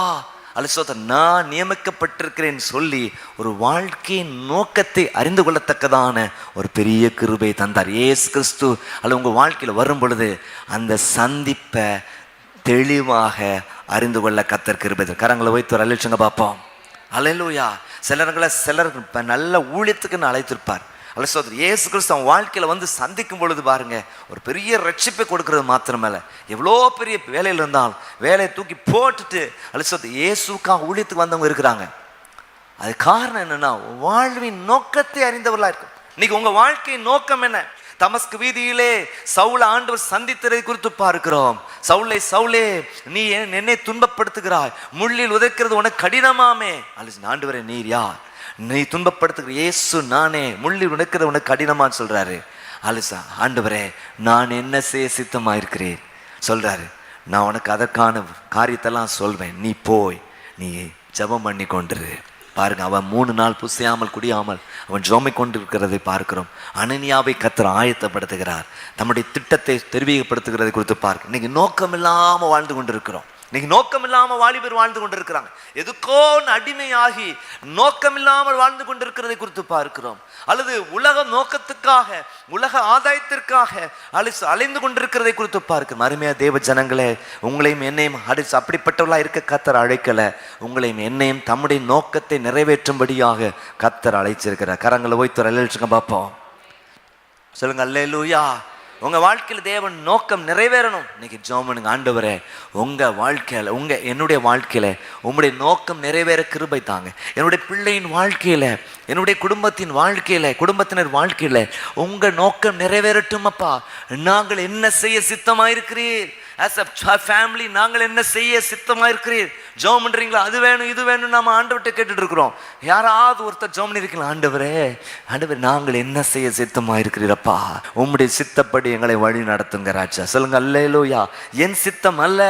அலசோத நான் நியமிக்கப்பட்டிருக்கிறேன் சொல்லி ஒரு வாழ்க்கையின் நோக்கத்தை அறிந்து கொள்ளத்தக்கதான ஒரு பெரிய கிருபை தந்தார் இயேசு கிறிஸ்து. அல்ல உங்கள் வாழ்க்கையில் வரும் பொழுது அந்த சந்திப்பை தெளிவாக அறிந்து கொள்ள கர்த்தர் கிருபை. கரங்களை வைத்து ஒரு அழைச்சுங்க பார்ப்போம். அல்லேலூயா. சிலர் நல்ல ஊழியத்துக்குன்னு அழைத்திருப்பார். அல்ல சோதரி இயேசு கிறிஸ்து அவன் வாழ்க்கையில் வந்து சந்திக்கும் பொழுது பாருங்க, ஒரு பெரிய ரட்சிப்பை கொடுக்கறது மாத்திரமல்ல, எவ்வளோ பெரிய வேலையில் இருந்தாலும் வேலையை தூக்கி போட்டுட்டு அல்ல சோதரி இயேசுக்காக ஊழியத்துக்கு வந்தவங்க இருக்கிறாங்க. அது காரணம் என்னன்னா, வாழ்வின் நோக்கத்தை அறிந்தவர்களா இருக்கும். இன்னைக்கு உங்க வாழ்க்கையின் நோக்கம் என்ன? தமஸ்கு வீதியிலே சவுலை ஆண்டவர் சந்தித்ததை குறித்து பார்க்கிறோம். சவுலே சவுலே, நீ என்னை துன்பப்படுத்துகிறாய், முள்ளில் உதைக்கிறது உனக்கு கடினமாமே. அல்ல ஆண்டவரே, நீர் யார்? நீ துன்பப்படுத்துகிற இயேசு நானே, முள்ளில் உடைக்கிறது உனக்கு கடினமான்னு சொல்றாரு. அலிசா, ஆண்டவரே நான் என்ன செய்ய சித்தமாயிருக்கிறேன் சொல்றாரு. நான் உனக்கு அதற்கான காரியத்தெல்லாம் சொல்வேன், நீ போய் நீ ஜெபம் பண்ணி கொண்டிரு. பாருங்க, அவன் 3 நாள் புசியாமல் குடியாமல் அவன் ஜோமை கொண்டிருக்கிறதை பார்க்கிறோம். அனனியாவை கர்த்தர் ஆயத்தப்படுத்துகிறார், தம்முடைய திட்டத்தை தெரிவிக்கப்படுத்துகிறதை குறித்து பார்க்க. இன்னைக்கு நோக்கம் இல்லாம வாழ்ந்து கொண்டிருக்கிறோம். இன்னைக்கு நோக்கம் இல்லாமல் வாலிபர் வாழ்ந்து கொண்டிருக்கிறாங்க. எதுக்கோ அடிமையாகி நோக்கம் இல்லாமல் வாழ்ந்து கொண்டிருக்கிறதை குறித்து பார்க்கிறோம். அல்லது உலக நோக்கத்துக்காக உலக ஆதாயத்திற்காக அலைந்து கொண்டிருக்கிறதை குறித்து பார்க்கிறோம். அருமையா தேவ ஜனங்களே, உங்களையும் என்னையும் அப்படிப்பட்டவர்களா இருக்க கர்த்தர் அழைக்கல. உங்களையும் என்னையும் தம்முடைய நோக்கத்தை நிறைவேற்றும்படியாக கர்த்தர் அழைச்சிருக்கிறார். கரங்களை வைத்து அழைச்சுங்க பார்ப்போம். சொல்லுங்க அல்லேலூயா. உங்க வாழ்க்கையில் தேவன் நோக்கம் நிறைவேறணும். இன்னைக்கு ஜெபம் பண்ணுங்க, ஆண்டவரே உங்க வாழ்க்கையில என்னுடைய வாழ்க்கையில உங்களுடைய நோக்கம் நிறைவேற கிருபை தாங்க. என்னுடைய பிள்ளையின் வாழ்க்கையில, என்னுடைய குடும்பத்தின் வாழ்க்கையில, குடும்பத்தினர் வாழ்க்கையில உங்க நோக்கம் நிறைவேறட்டும் அப்பா. நாங்கள் என்ன செய்ய சித்தமாயிருக்கிறீர்? as a family நாங்கள் என்ன செய்ய சித்தமாயிருக்கிறீர்? ஜெபம் பண்றீங்களா? அது வேணும் இது வேணும் நாம ஆண்டவர்கிட்ட கேட்டுட்டு இருக்கிறோம். யாராவது ஒருத்தர் ஜெபம் பண்ணிருக்கலாம், ஆண்டவரே ஆண்டவர் நாங்கள் என்ன செய்ய சித்தமாயிருக்கிறீரப்பா, உம்முடைய சித்தப்படி எங்களை வழி நடத்துங்க ராஜா. சொல்லுங்க அல்லேலூயா. என் சித்தம் அல்ல,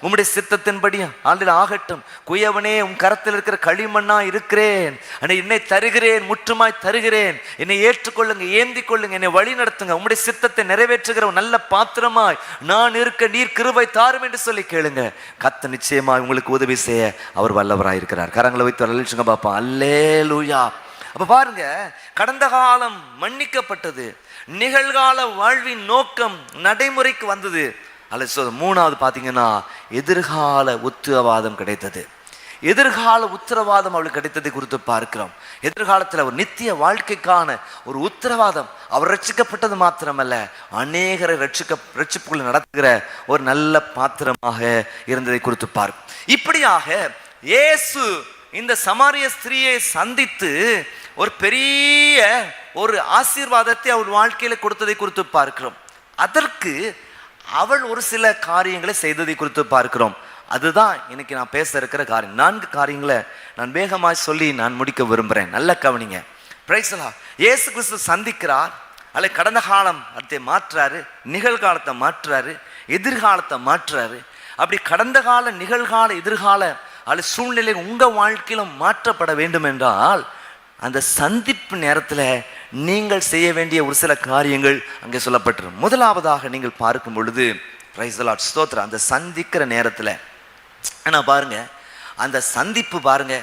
உம்முடைய சித்தத்தின்படி ஆண்டில் ஆகட்டும். குயவனே, உன் கரத்தில் இருக்கிற களிமண்ணா இருக்கிறேன், என்னை தருகிறேன், முற்றுமாய் தருகிறேன், என்னை ஏற்றுக்கொள்ளுங்க, ஏந்தி கொள்ளுங்க, என்னை வழி நடத்துங்க. உம்முடைய சித்தத்தை நிறைவேற்றுகிற நல்ல பாத்திரமாய் நான் இருக்க நீர் கிருபை தாரும் என்று சொல்லி கேளுங்க. கர்த்தர் நிச்சயமா உங்களுக்கு உதவி செய்ய அவர் வல்லவராயிருக்கிறார். கரங்களை வைத்து அழைச்சுங்க பாப்பா. அல்லேலூயா. அப்ப பாருங்க, கடந்த காலம் மன்னிக்கப்பட்டது, நிகழ்கால வாழ்வின் நோக்கம் நடைமுறைக்கு வந்தது. அல்ல 3வது பாத்தீங்கன்னா, எதிர்கால உத்தரவாதம் கிடைத்தது. எதிர்கால உத்தரவாதம் அவளுக்கு கிடைத்ததை குறித்து பார்க்கிறோம். எதிர்காலத்தில் ஒரு நித்திய வாழ்க்கைக்கான ஒரு உத்தரவாதம். அவர் ரட்சிக்கப்பட்டது மாத்திரமல்ல, அநேகரை ரட்சிப்புகளை நடத்துகிற ஒரு நல்ல பாத்திரமாக இருந்ததை குறித்து பார்க்கும். இப்படியாக இயேசு இந்த சமாரிய ஸ்திரீயை சந்தித்து ஒரு பெரிய ஒரு ஆசீர்வாதத்தை அவள் வாழ்க்கையில கொடுத்ததை குறித்து பார்க்கிறோம். அதற்கு அவள் ஒரு சில காரியங்களை செய்ததை குறித்து பார்க்கிறோம். அதுதான் இன்னைக்கு நான் பேச இருக்கிற காரியம். 4 காரியங்களை நான் வேகமாக சொல்லி நான் முடிக்க விரும்புகிறேன். நல்ல கவனிங்க. Praise the Lord. இயேசு கிறிஸ்து சந்திக்கிறார். அல்ல கடந்த காலம் அதை மாற்றுறாரு, நிகழ்காலத்தை மாற்றுறாரு, எதிர்காலத்தை மாற்றுறாரு. அப்படி கடந்த கால, நிகழ்கால, எதிர்கால அல்ல சூழ்நிலை உங்கள் வாழ்க்கையிலும் மாற்றப்பட வேண்டும் என்றால் அந்த சந்திப்பு நேரத்தில் நீங்கள் செய்ய வேண்டிய ஒரு சில காரியங்கள் அங்கே சொல்லப்பட்டிருக்கும். முதலாவதாக நீங்கள் பார்க்கும் பொழுது பிரைஸ் தி லார்ட், ஸ்தோத்திரம், அந்த சந்திக்கிற நேரத்தில் ஆனால் பாருங்க, அந்த சந்திப்பு பாருங்க,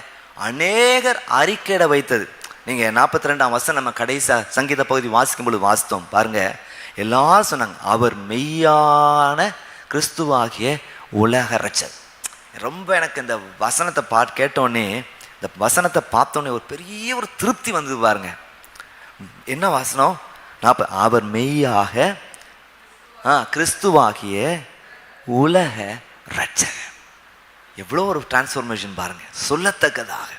அநேகர் அறிக்கையிட வைத்தது. நீங்கள் 42ஆம் வசனம் நம்ம கடைசி சங்கீத பகுதி வாசிக்கும் பொழுது வாசித்தோம் பாருங்க. எல்லாரும் சொன்னாங்க, அவர் மெய்யான கிறிஸ்துவாகிய உலக ரட்சகர். ரொம்ப எனக்கு இந்த வசனத்தை கேட்டோடனே, இந்த வசனத்தை பார்த்தோன்னே ஒரு பெரிய ஒரு திருப்தி வந்தது பாருங்க. என்ன வசனம்? அவர் மெய்யாக கிறிஸ்துவாகிய உலக ரட்சகர். எவ்வளோ ஒரு டிரான்ஸ்ஃபர்மேஷன் பாருங்க, சொல்லத்தக்கதாக.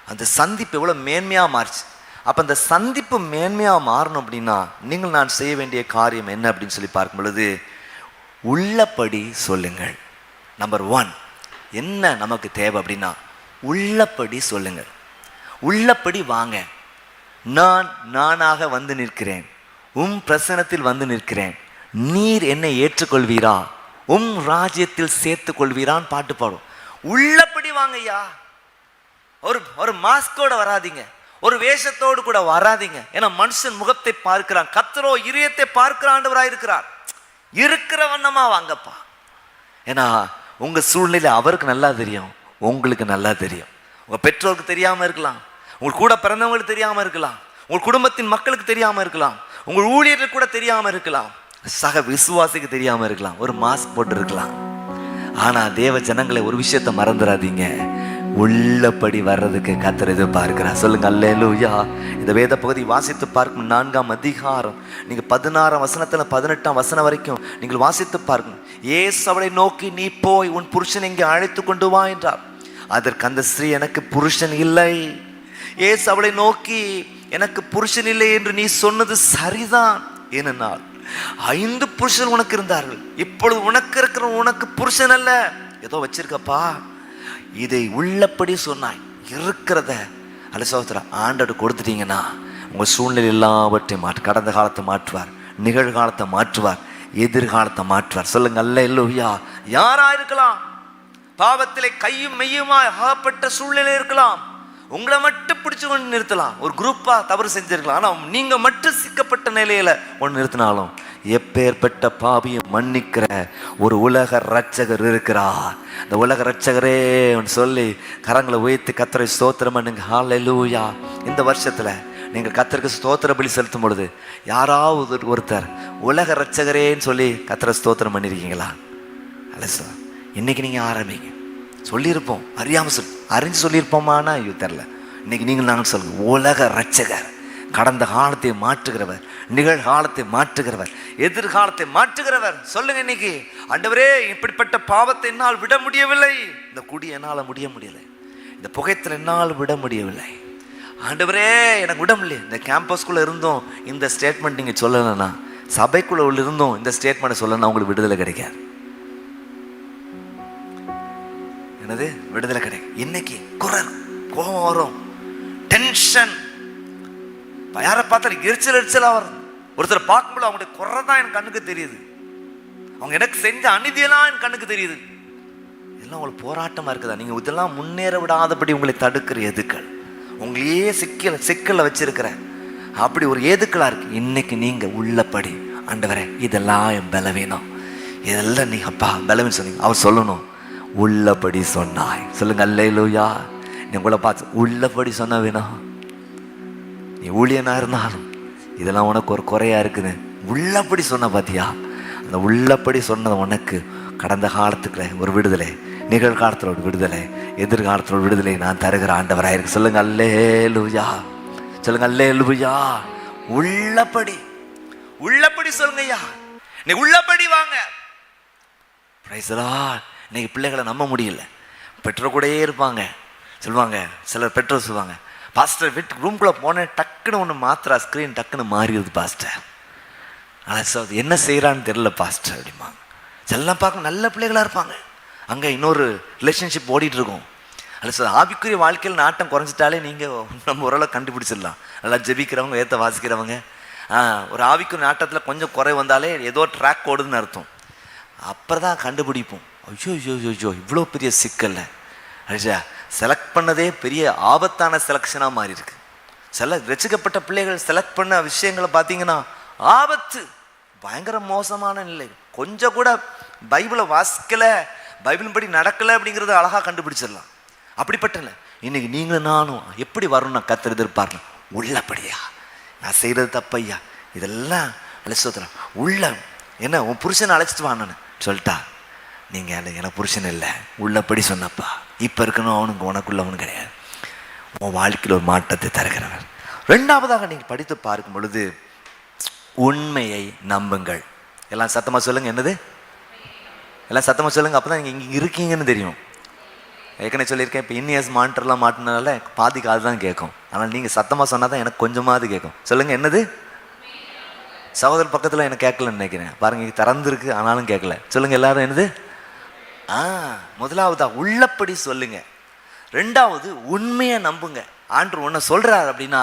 அந்த சந்திப்பு எவ்வளோ மேன்மையாக மாறிச்சு. அப்போ அந்த சந்திப்பு மேன்மையாக மாறணும் அப்படின்னா நீங்கள் நான் செய்ய வேண்டிய காரியம் என்ன அப்படின்னு சொல்லி பார்க்கும் பொழுது, உள்ளபடி சொல்லுங்கள். நம்பர் 1 என்ன நமக்கு தேவை அப்படின்னா, உள்ளபடி சொல்லுங்கள். உள்ளபடி வாங்க. நானாக வந்து நிற்கிறேன், பிரசன்னத்தில் வந்து நிற்கிறேன், நீர் என்னை ஏற்றுக்கொள்வீரா, ராஜ்யத்தில் சேர்த்து கொள்வீரான்னு பாட்டு பாடும். உள்ளபடி வாங்கய்யா. ஒரு மாஸ்கோட வராதிங்க, ஒரு வேஷத்தோடு கூட வராதிங்க. ஏன்னா மனுஷன் முகத்தை பார்க்கிறான், கர்த்தரோ இதயத்தை பார்க்கிற ஆண்டவராக இருக்கிறார். இருக்கிற வண்ணமா வாங்கப்பா. ஏன்னா உங்க சூழ்நிலை அவருக்கு நல்லா தெரியும், உங்களுக்கு நல்லா தெரியும். உங்க பெற்றோருக்கு தெரியாம இருக்கலாம், உங்கள் கூட பிறந்தவங்களுக்கு தெரியாம இருக்கலாம், உங்கள் குடும்பத்தின் மக்களுக்கு தெரியாம இருக்கலாம், உங்கள் ஊழியர்களுக்கு கூட தெரியாம இருக்கலாம், சக விசுவாசிக்கு தெரியாம இருக்கலாம், ஒரு மாஸ்க் போட்டு இருக்கலாம். ஆனா தேவ ஜனங்களை ஒரு விஷயத்தை மறந்துடாதீங்க, உள்ளபடி வர்றதுக்கு கர்த்தர் எதிர்பார்க்கிறார். சொல்லுங்க அல்லேலூயா. இந்த வேத பகுதி வாசித்து பார்க்கும் 4ஆம் அதிகாரம் நீங்க 16ஆம் வசனத்துல 18ஆம் வசனம் வரைக்கும் நீங்கள் வாசித்து பார்க்கணும். இயேசு அவளை நோக்கி, நீ போய் உன் புருஷன் இங்கே அழைத்து கொண்டு வா என்றார். அதற்கு அந்த ஸ்திரீ, எனக்கு புருஷன் இல்லை. இயேசு அவளை நோக்கி, எனக்கு புருஷன் இல்லை என்று நீ சொன்னது சரிதான். ஏனென்றால் 5 புருஷன் உனக்கு இருந்தார்கள், இப்பொழுது உனக்கு இருக்கிற உனக்கு புருஷன் அல்ல. ஏதோ வச்சிருக்கப்பா, இதை உள்ளபடி சொன்னாய். இருக்கிறத அல்ல சகோதரா ஆண்டோடு கொடுத்துட்டீங்கன்னா உங்கள் சூழ்நிலை எல்லாவற்றையும் கடந்த காலத்தை மாற்றுவார், நிகழ்காலத்தை மாற்றுவார், எதிர்காலத்தை மாற்றுவார். சொல்லுங்க அல்லேலூயா. யாரா இருக்கலாம், பாவத்திலே கையும் மெய்யுமாய் ஆகப்பட்ட சூழ்நிலை இருக்கலாம், உங்களை மட்டும் பிடிச்சு கொண்டு நிறுத்தலாம், ஒரு குரூப்பா தவறு செஞ்சிருக்கலாம். ஆனால் நீங்க மட்டும் சிக்கப்பட்ட நிலையில ஒன்று நிறுத்தினாலும் எப்பேற்பட்ட பாவியும் மன்னிக்கிற ஒரு உலக ரட்சகர் இருக்கிறார். அந்த உலக ரட்சகரே சொல்லி கரங்களை உயர்த்தி கர்த்தரை ஸ்தோத்திரம் பண்ணுங்க. ஹல்லேலூயா. இந்த வருஷத்துல நீங்கள் கர்த்தருக்கு ஸ்தோத்திர பலி செலுத்தும் பொழுது யாராவது ஒருத்தர் உலக ரட்சகரேன்னு சொல்லி கர்த்தரை ஸ்தோத்திரம் பண்ணியிருக்கீங்களா? அல்ல சார், இன்னைக்கு நீங்க ஆரம்பிங்க. சொல்லியிருப்போம், அறியாமல் அறிஞ்சு சொல்லியிருப்போமானா ஐயோ தெரில. இன்னைக்கு நீங்கள் நாங்கள் சொல்லுங்க, உலக ரட்சகர், கடந்த காலத்தை மாற்றுகிறவர், நிகழ்காலத்தை மாற்றுகிறவர், எதிர்காலத்தை மாற்றுகிறவர். சொல்லுங்க இன்னைக்கு, ஆண்டவரே இப்படிப்பட்ட பாவத்தை என்னால் விட முடியவில்லை, இந்த குடி என்னால் முடியலை, இந்த புகைத்தில் என்னால் விட முடியவில்லை, ஆண்டவரே எனக்கு விட முடியல. இந்த கேம்பஸ்குள்ளே இருந்தோம் இந்த ஸ்டேட்மெண்ட் நீங்கள் சொல்லலைன்னா, சபைக்குள்ள இருந்தோம் இந்த ஸ்டேட்மெண்ட்டை சொல்லணும்னா உங்களுக்கு விடுதலை கிடைக்காது. என்னது விடுதலை கிடைக்கும்? இன்னைக்கு குரல் கோபம் வரும், டென்ஷன், யாரை பார்த்தாலும் எரிச்சலா வரும். ஒருத்தர் பார்க்கும்போது அவங்களுடைய குறை தான் என் கண்ணுக்கு தெரியுது, அவங்க எனக்கு செஞ்ச அநீதியெல்லாம் என் கண்ணுக்கு தெரியுது. இதெல்லாம் உங்களுக்கு போராட்டமா இருக்குதா? நீங்க இதெல்லாம் முன்னேற விடாதபடி உங்களை தடுக்கிற எதுக்கள், உங்களையே சிக்கல வச்சிருக்கிற அப்படி ஒரு ஏதுக்களா இருக்கு. இன்னைக்கு நீங்க உள்ளபடி, ஆண்டவரே இதெல்லாம் என் பலவீனம், இதெல்லாம் நீ அப்பா பலவீனம் சொன்னீங்க, அவர் சொல்லணும் உள்ளபடி சொன்னாய். சொல்லுங்க அல்லேலூயா. நீ உங்களை பார்த்து உள்ளபடி சொன்ன வேணும். நீ ஊழியனா இருந்தாலும் இதெல்லாம் உனக்கு ஒரு குறையா இருக்குது, உள்ளபடி சொன்ன பாத்தியா? அந்த உள்ளபடி சொன்னது உனக்கு கடந்த காலத்துக்குள்ள ஒரு விடுதலை, நிகழ்காலத்தோட விடுதலை, எதிர்காலத்தோட விடுதலை நான் தருகிற ஆண்டவராயிருக்கு. சொல்லுங்க அல்லேலூயா, சொல்லுங்க அல்லேலூயா. உள்ளபடி உள்ளபடி சொல்லுங்க ஐயா, நீ உள்ளபடி வாங்க. Praise the Lord. இன்னைக்கு பிள்ளைகளை நம்ப முடியல. பெற்றோர் கூடயே இருப்பாங்க. சொல்லுவாங்க, சிலர் பெற்றோர் சொல்லுவாங்க, பாஸ்டர் வீட்டு ரூம்குள்ளே போனேன், டக்குன்னு ஒன்று மாத்திரா, ஸ்க்ரீன் டக்குன்னு மாறிடுது பாஸ்டர், ஆனால் என்ன செய்கிறான்னு தெரியல பாஸ்டர் அப்படிம்பாங்க. செல்லாம் பார்க்க நல்ல பிள்ளைகளாக இருப்பாங்க, அங்கே இன்னொரு ரிலேஷன்ஷிப் ஓடிட்டு இருக்கும். அல்ல சார், ஆவிக்குரிய வாழ்க்கையில் நாட்டம் குறைஞ்சிட்டாலே நீங்கள் நம்ம ஓரளவு கண்டுபிடிச்சிடலாம். நல்லா ஜெபிக்கிறவங்க, ஏற்ற வாசிக்கிறவங்க, ஒரு ஆவிக்குரிய நாட்டத்தில் கொஞ்சம் குறை வந்தாலே ஏதோ ட்ராக் ஓடுதுன்னு அர்த்தம். அப்புறம் தான் கண்டுபிடிப்போம், ஐயோ ஐயோ ஐயோ இவ்வளோ பெரிய சிக்கல்ல அழிச்சா செலக்ட் பண்ணதே பெரிய ஆபத்தான செலெக்ஷனாக மாறி இருக்கு. சில ரசிக்கப்பட்ட பிள்ளைகள் செலக்ட் பண்ண விஷயங்களை பார்த்தீங்கன்னா ஆபத்து, பயங்கர மோசமான நிலை. கொஞ்சம் கூட பைபிளை வாசிக்கலை, பைபிள் படி நடக்கலை அப்படிங்கிறத அழகாக கண்டுபிடிச்சிடலாம். அப்படிப்பட்ட இல்லை. இன்னைக்கு நீங்களும் நானும் எப்படி வரணும்னா கர்த்தர் எதிர்பார்க்கலாம். உள்ளபடியா நான் செய்கிறது தப்பையா, இதெல்லாம் அழைச்சுத்துறேன் உள்ள. என்ன உன் புருஷனை அழைச்சிட்டு வான்னு சொல்லிட்டா, நீங்கள் எனக்கு புருஷன் இல்லை, உள்ளபடி சொன்னப்பா, இப்போ இருக்கணும் அவனுக்கு உனக்குள்ளவனு கிடையாது. உன் வாழ்க்கையில் ஒரு மாற்றத்தை தருகிறவர். ரெண்டாவதாக நீங்கள் படித்து பார்க்கும் பொழுது உண்மையை நம்புங்கள். எல்லாம் சத்தமாக சொல்லுங்க. என்னது? எல்லாம் சத்தமாக சொல்லுங்க, அப்போ தான் நீங்கள் இங்கே இருக்கீங்கன்னு தெரியும். ஏற்கனவே சொல்லியிருக்கேன், இப்போ இன்னியர்ஸ் மானிட்டர்லாம் மாட்டினால பாதி காது தான் கேட்கும். ஆனால் நீங்கள் சத்தமாக சொன்னால் தான் எனக்கு கொஞ்சமாவது கேட்கும். சொல்லுங்கள், என்னது? சகோதரர் பக்கத்தில் எனக்கு கேட்கலன்னு நினைக்கிறேன். பாருங்க, திறந்துருக்கு ஆனாலும் கேட்கல. சொல்லுங்கள் எல்லாரும், என்னது? முதலாவதா உள்ளபடி சொல்லுங்க. ரெண்டாவது உண்மையை நம்புங்க. ஆண்டவர் ஒன்று சொல்கிறார் அப்படின்னா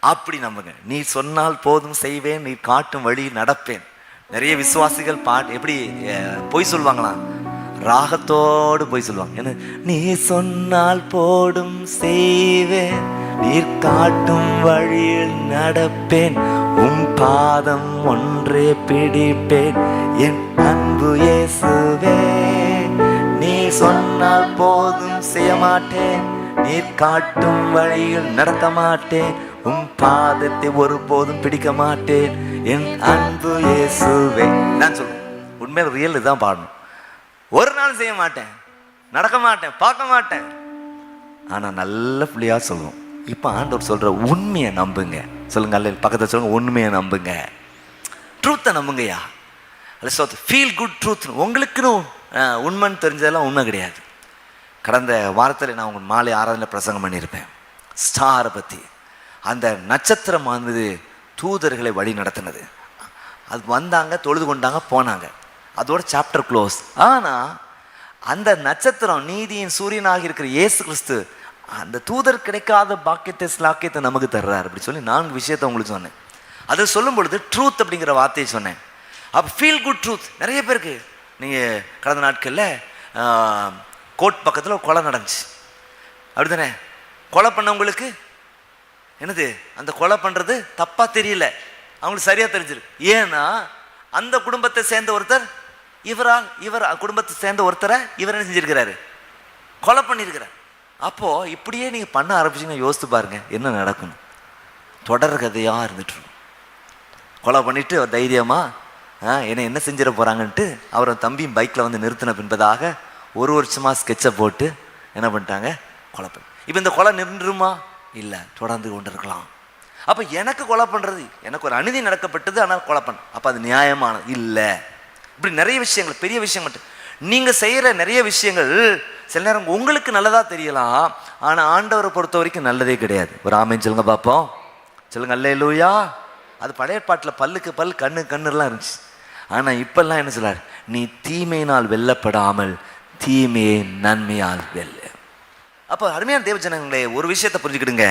அப்படி நம்புங்க. நீ சொன்னால் போதும் செய்வேன், நீ காட்டும் வழி நடப்பேன். நிறைய விசுவாசிகள் எப்படி பொய் சொல்லுவாங்களாம், ராகத்தோடு போய் சொல்லுவாங்க. என்ன? நீ சொன்னால் போடும் செய்வேன், நீர் காட்டும் வழியில் நடப்பேன், உம் பாதம் ஒன்றே பிடிப்பேன், என் அன்பு இயேசுவே. நீ சொன்னால் போதும் செய்ய மாட்டேன், நீர் காட்டும் வழியில் நடக்க மாட்டேன், உம் பாதத்தை ஒருபோதும் பிடிக்க மாட்டேன், என் அன்பு இயேசுவே. நான் சொல்லுவேன், உண்மையாக ரியல் இதுதான் பாடணும். ஒரு நாள் செய்ய மாட்டேன், நடக்க மாட்டேன், பார்க்க மாட்டேன், ஆனால் நல்ல பிள்ளையா சொல்லுவோம். இப்போ ஆண்டவர் சொல்ற உண்மையை நம்புங்க. சொல்லுங்க, அல்ல பக்கத்தில் சொல்லுங்க, உண்மையை நம்புங்க, ட்ரூத்தை நம்புங்கய்யா. Feel good truth. உங்களுக்குன்னு உண்மைன்னு தெரிஞ்சதெல்லாம் உண்மை கிடையாது. கடந்த வாரத்தில் நான் உங்கள் மாலை ஆராதனை பிரசங்கம் பண்ணியிருப்பேன் ஸ்டாரை பற்றி. அந்த நட்சத்திரம் வந்து தூதர்களை வழி நடத்தினது. அது வந்தாங்க, தொழுது கொண்டாங்க, போனாங்க, அதோட சாப்டர் க்ளோஸ். ஆனால் அந்த நட்சத்திரம் நீதியின் சூரியனாக இருக்கிற இயேசு கிறிஸ்து அந்த தூதர் கிடைக்காத பாக்கியத்தை ஸ்லாக்கியத்தை நமக்கு தர்றார். அப்படி சொல்லி 4 விஷயத்தை உங்களுக்கு சொன்னேன். அதை சொல்லும் பொழுது ட்ரூத் அப்படிங்கிற வார்த்தையை சொன்னேன். அப்போ ஃபீல் குட் ட்ரூத் நிறைய பேருக்கு. நீங்கள் கடந்த நாட்களில் கோர்ட் பக்கத்தில் கொலை நடந்துச்சு, அப்படி தானே? கொலை பண்ணவங்களுக்கு என்னது, அந்த கொலை பண்ணுறது தப்பாக தெரியல, அவங்களுக்கு சரியாக தெரிஞ்சிருக்கு. ஏன்னா அந்த குடும்பத்தை சேர்ந்த ஒருத்தர் இவர் குடும்பத்தை சேர்ந்த ஒருத்தரை இவர் என்ன செஞ்சிருக்கிறாரு, கொலை பண்ணியிருக்கிறார். அப்போது இப்படியே நீங்கள் பண்ண ஆரம்பிச்சிங்கன்னா யோசித்து பாருங்க என்ன நடக்கணும். தொடர் கதையாக இருந்துட்டு கொலை பண்ணிவிட்டு அவர் தைரியமாக என்ன செஞ்சிட போகிறாங்கன்ட்டு அவரை தம்பியும் பைக்கில் வந்து நிறுத்தின பின்பதாக 1 வருஷமாக ஸ்கெட்சை போட்டு என்ன பண்ணிட்டாங்க, கொலை பண்ணி. இப்போ இந்த கொலை நின்றுமா? இல்லை, தொடர்ந்து கொண்டு இருக்கலாம். அப்போ எனக்கு கொலை பண்ணுறது, எனக்கு ஒரு அநீதி நடக்கப்பட்டது, ஆனால் கொலை பண்ண, அப்போ அது நியாயமானது இல்லை. இப்படி நிறைய விஷயங்கள், பெரிய விஷயம் மட்டும் நீங்கள் செய்கிற நிறைய விஷயங்கள் சில நேரம் உங்களுக்கு நல்லதாக தெரியலாம், ஆனால் ஆண்டவரை பொறுத்த வரைக்கும் நல்லதே கிடையாது. ஒரு ஆமேன்னு சொல்லுங்க பார்ப்போம். சொல்லுங்க அல்லேலூயா. அது பழைய பாட்டில் பல்லுக்கு பல் கண்ணுலாம் இருந்துச்சு. ஆனால் இப்பெல்லாம் என்ன சொல்றார், நீ தீமையினால் வெல்லப்படாமல் தீமையை நன்மையால் வெல்ல. அப்போ அருமையான தேவ ஜனங்களே, ஒரு விஷயத்தை புரிஞ்சுக்கிடுங்க,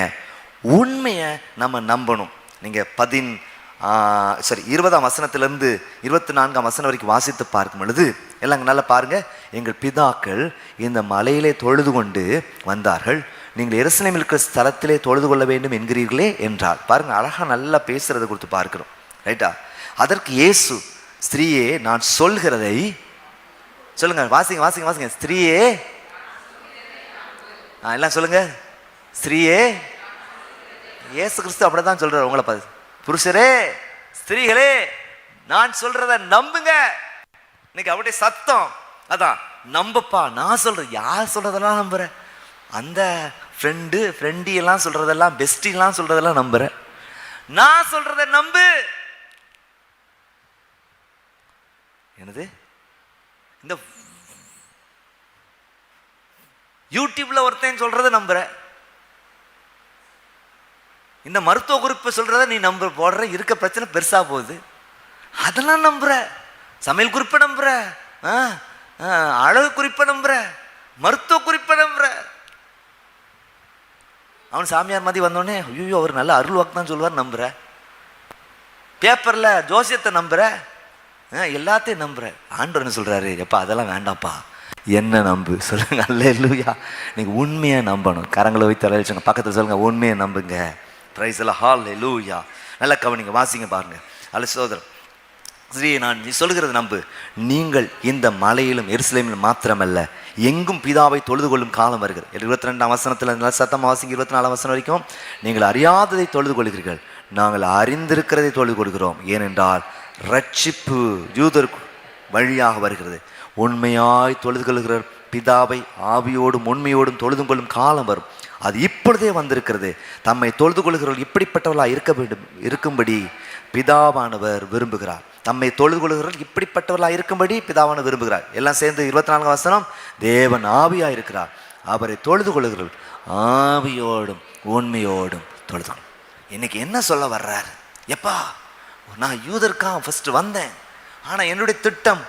உண்மையை நம்ம நம்பணும். நீங்கள் 20ஆம் வசனத்திலிருந்து 24ஆம் வசனம் வரைக்கும் வாசித்து பார்க்கும் பொழுது எல்லாம் நல்லா பாருங்க. எங்கள் பிதாக்கள் இந்த மலையிலே தொழுது கொண்டு வந்தார்கள், நீங்கள் எருசலேமில் இருக்கிற ஸ்தலத்திலே தொழுது கொள்ள வேண்டும் என்கிறீர்களே என்றார். பாருங்க, அழகா நல்லா பேசுறதை கொடுத்து பார்க்கிறோம், ரைட்டா? அதற்கு இயேசு, ஸ்திரீயே நான் சொல்கிறதை சொல்லுங்க, வாசிங்க. ஸ்திரீயே, எல்லாம் சொல்லுங்க. ஸ்திரீயே, இயேசு கிறிஸ்து அப்படிதான் சொல்றாரு உங்களை பார்த்து. புருஷரே, ஸ்திரீகளே, நான் சொல்றத நம்புங்க. இன்னைக்கு அவருடைய சத்தம் அதான், நம்பப்பா. நான் சொல்றேன், யார் சொல்றதெல்லாம் நம்புற? அந்த ஃப்ரெண்டி எல்லாம் சொல்றதெல்லாம், பெஸ்டிலாம் சொல்றதெல்லாம் நம்புற? நான் சொல்றத நம்பு. என்னது? இந்த யூடியூப்ல ஒருத்தன் சொல்றத நம்புற, இந்த மருத்துவ குறிப்பு சொல்றத நீ நம்ப போடுற, இருக்க பிரச்சனை பெருசா போகுது. அதெல்லாம் நம்புற. சமையல் குறிப்பை நம்புற, அழகு குறிப்பை நம்புற, மருத்துவ குறிப்பை நம்புற. அவன் சாமியார் மாதிரி வந்தோடனே ஐயோ அவர் நல்ல அருள் வாக்கு தான் சொல்லுவார் நம்புற. பேப்பர்ல ஜோசியத்தை நம்புற, எல்லாத்தையும் நம்புற. ஆண்டவர் என்ன சொல்றாரு? எப்பா அதெல்லாம் வேண்டாம்ப்பா, என்ன நம்பு. சொல்லுங்க அல்லேலூயா. நீங்க உண்மையை நம்பணும். கரங்களை வைத்து அழைச்சுங்க, பக்கத்தில் சொல்லுங்க உண்மையை நம்புங்க. பிரைஸ் எல்லாம் ஹல்லேலூயா. நல்லா கவனிங்க, வாசிங்க பாருங்க. அல்ல சோதரம் ஸ்ரீ, நான் நீ சொல்லுகிறது நம்பு. நீங்கள் இந்த மலையிலும் எருசலேமிலும் மாத்திரமல்ல, எங்கும் பிதாவை தொழுது கொள்ளும் காலம் வருகிறது. 22ஆம் வசனத்தில் சத்தமாக வாசிங்க. 24ஆம் வசனம் வரைக்கும். நீங்கள் அறியாததை தொழுது கொள்கிறீர்கள், நாங்கள் அறிந்திருக்கிறதை தொழுது கொள்கிறோம். ஏனென்றால் ரட்சிப்பு யூதருக்கு வழியாக வருகிறது. உண்மையாய் தொழுது கொள்கிற பிதாவை ஆவியோடும் உண்மையோடும் தொழுது கொள்ளும் காலம் வரும், அது இப்பொழுதே வந்திருக்கிறது. தம்மை தொழுது கொள்கிறவர்கள் இப்படிப்பட்டவர்களாக இருக்க வேண்டும் இருக்கும்படி பிதாவானவர் விரும்புகிறார். தம்மை தொழுது கொள்கிறவர்கள் இப்படிப்பட்டவர்களாக இருக்கும்படி பிதாவானவர் விரும்புகிறார். எல்லாம் சேர்ந்து 24ஆம் வசனம். தேவன் ஆவியா இருக்கிறார், அவரை தொழுது கொள்கிறவர்கள் ஆவியோடும் உண்மையோடும் தொழுது. இன்னைக்கு என்ன சொல்ல வர்றாரு? எப்பா நான் யூதருக்காக ஃபர்ஸ்ட் வந்தேன், ஆனால் என்னுடைய திட்டம்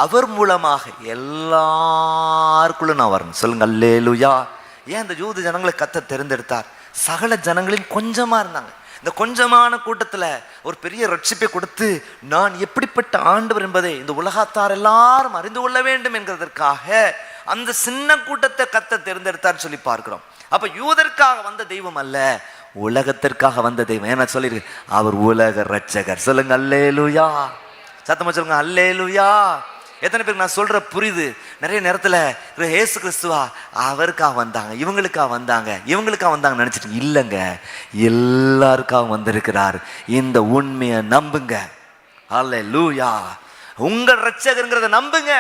அவர் மூலமாக எல்லாருக்குள்ள நான் வரணும். சொல்லுங்க அல்லேலூயா. ஏன் இந்த யூத ஜனங்களை கர்த்தர் தெரிந்தெடுத்தார்? சகல ஜனங்களையும் கொஞ்சமா இருந்தாங்க. இந்த கொஞ்சமான கூட்டத்தில் ஒரு பெரிய ரட்சிப்பை கொடுத்து நான் எப்படிப்பட்ட ஆண்டவர் என்பதை இந்த உலகத்தார் எல்லாரும் அறிந்து கொள்ள வேண்டும் என்கிறதற்காக அந்த சின்ன கூட்டத்தை கர்த்தர் தேர்ந்தெடுத்தார் சொல்லி பார்க்கிறோம். அப்ப யூதருக்காக வந்த தெய்வம் அல்ல, உலகத்திற்காக வந்த தெய்வம். ஏன்னா சொல்லியிருக்கு, அவர் உலக ரட்சகர். சொல்லுங்க அல்லேலூயா. சத்தமா சொல்லுங்க அல்லேலூயா. எத்தனை பேருக்கு நான் சொல்ற புரியுது? நிறைய நேரத்தில் இயேசு கிறிஸ்துவா அவருக்காக வந்தாங்க, இவங்களுக்காக வந்தாங்க நினைச்சிட்டு இல்லைங்க, எல்லாருக்காக வந்திருக்கிறார். இந்த உண்மையை நம்புங்க. அல்லேலூயா. உங்கள் ரட்சகருங்கிறத நம்புங்க.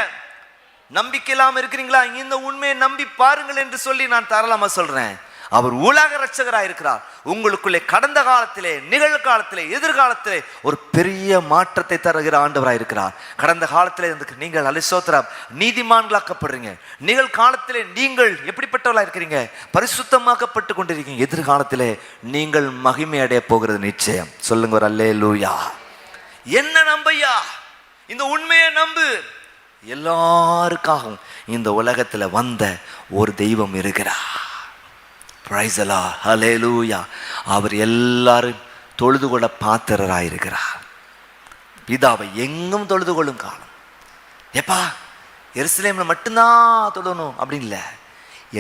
நம்பிக்கை இல்லாம இருக்கிறீங்களா? இந்த உண்மையை நம்பி பாருங்கள் என்று சொல்லி நான் தாராளமா சொல்றேன். அவர் உலக ரட்சகராக இருக்கிறார். உங்களுக்குள்ளே கடந்த காலத்திலே, நிகழ்காலத்திலே, எதிர்காலத்திலே ஒரு பெரிய மாற்றத்தை தருகிற ஆண்டவராக இருக்கிறார். கடந்த காலத்திலே நீங்கள் அலிசோத்ரா நீதிமான்களாக்கப்படுறீங்க. நிகழ்காலத்திலே நீங்கள் எப்படிப்பட்டவர்களாக இருக்கிறீங்க? பரிசுத்தமாக்கப்பட்டு கொண்டிருக்கீங்க. எதிர்காலத்திலே நீங்கள் மகிமை அடைய போகிறது நிச்சயம். சொல்லுங்க ஒரு அல்லேலூயா. என்ன நம்பையா? இந்த உண்மையை நம்பு. எல்லாருக்காகவும் இந்த உலகத்துல வந்த ஒரு தெய்வம் இருக்கிறார். Praise the Lord. ஹல்லேலூயா. அவர் எல்லாரும் தொழுது கொள்ள பாத்திரராயிருக்கிறார். பிதாவை எங்கும் தொழுது கொள்ளும் காலம். எப்பா எருசலேம்ல மட்டும்தான் தொழணும் அப்படின்னு இல்லை,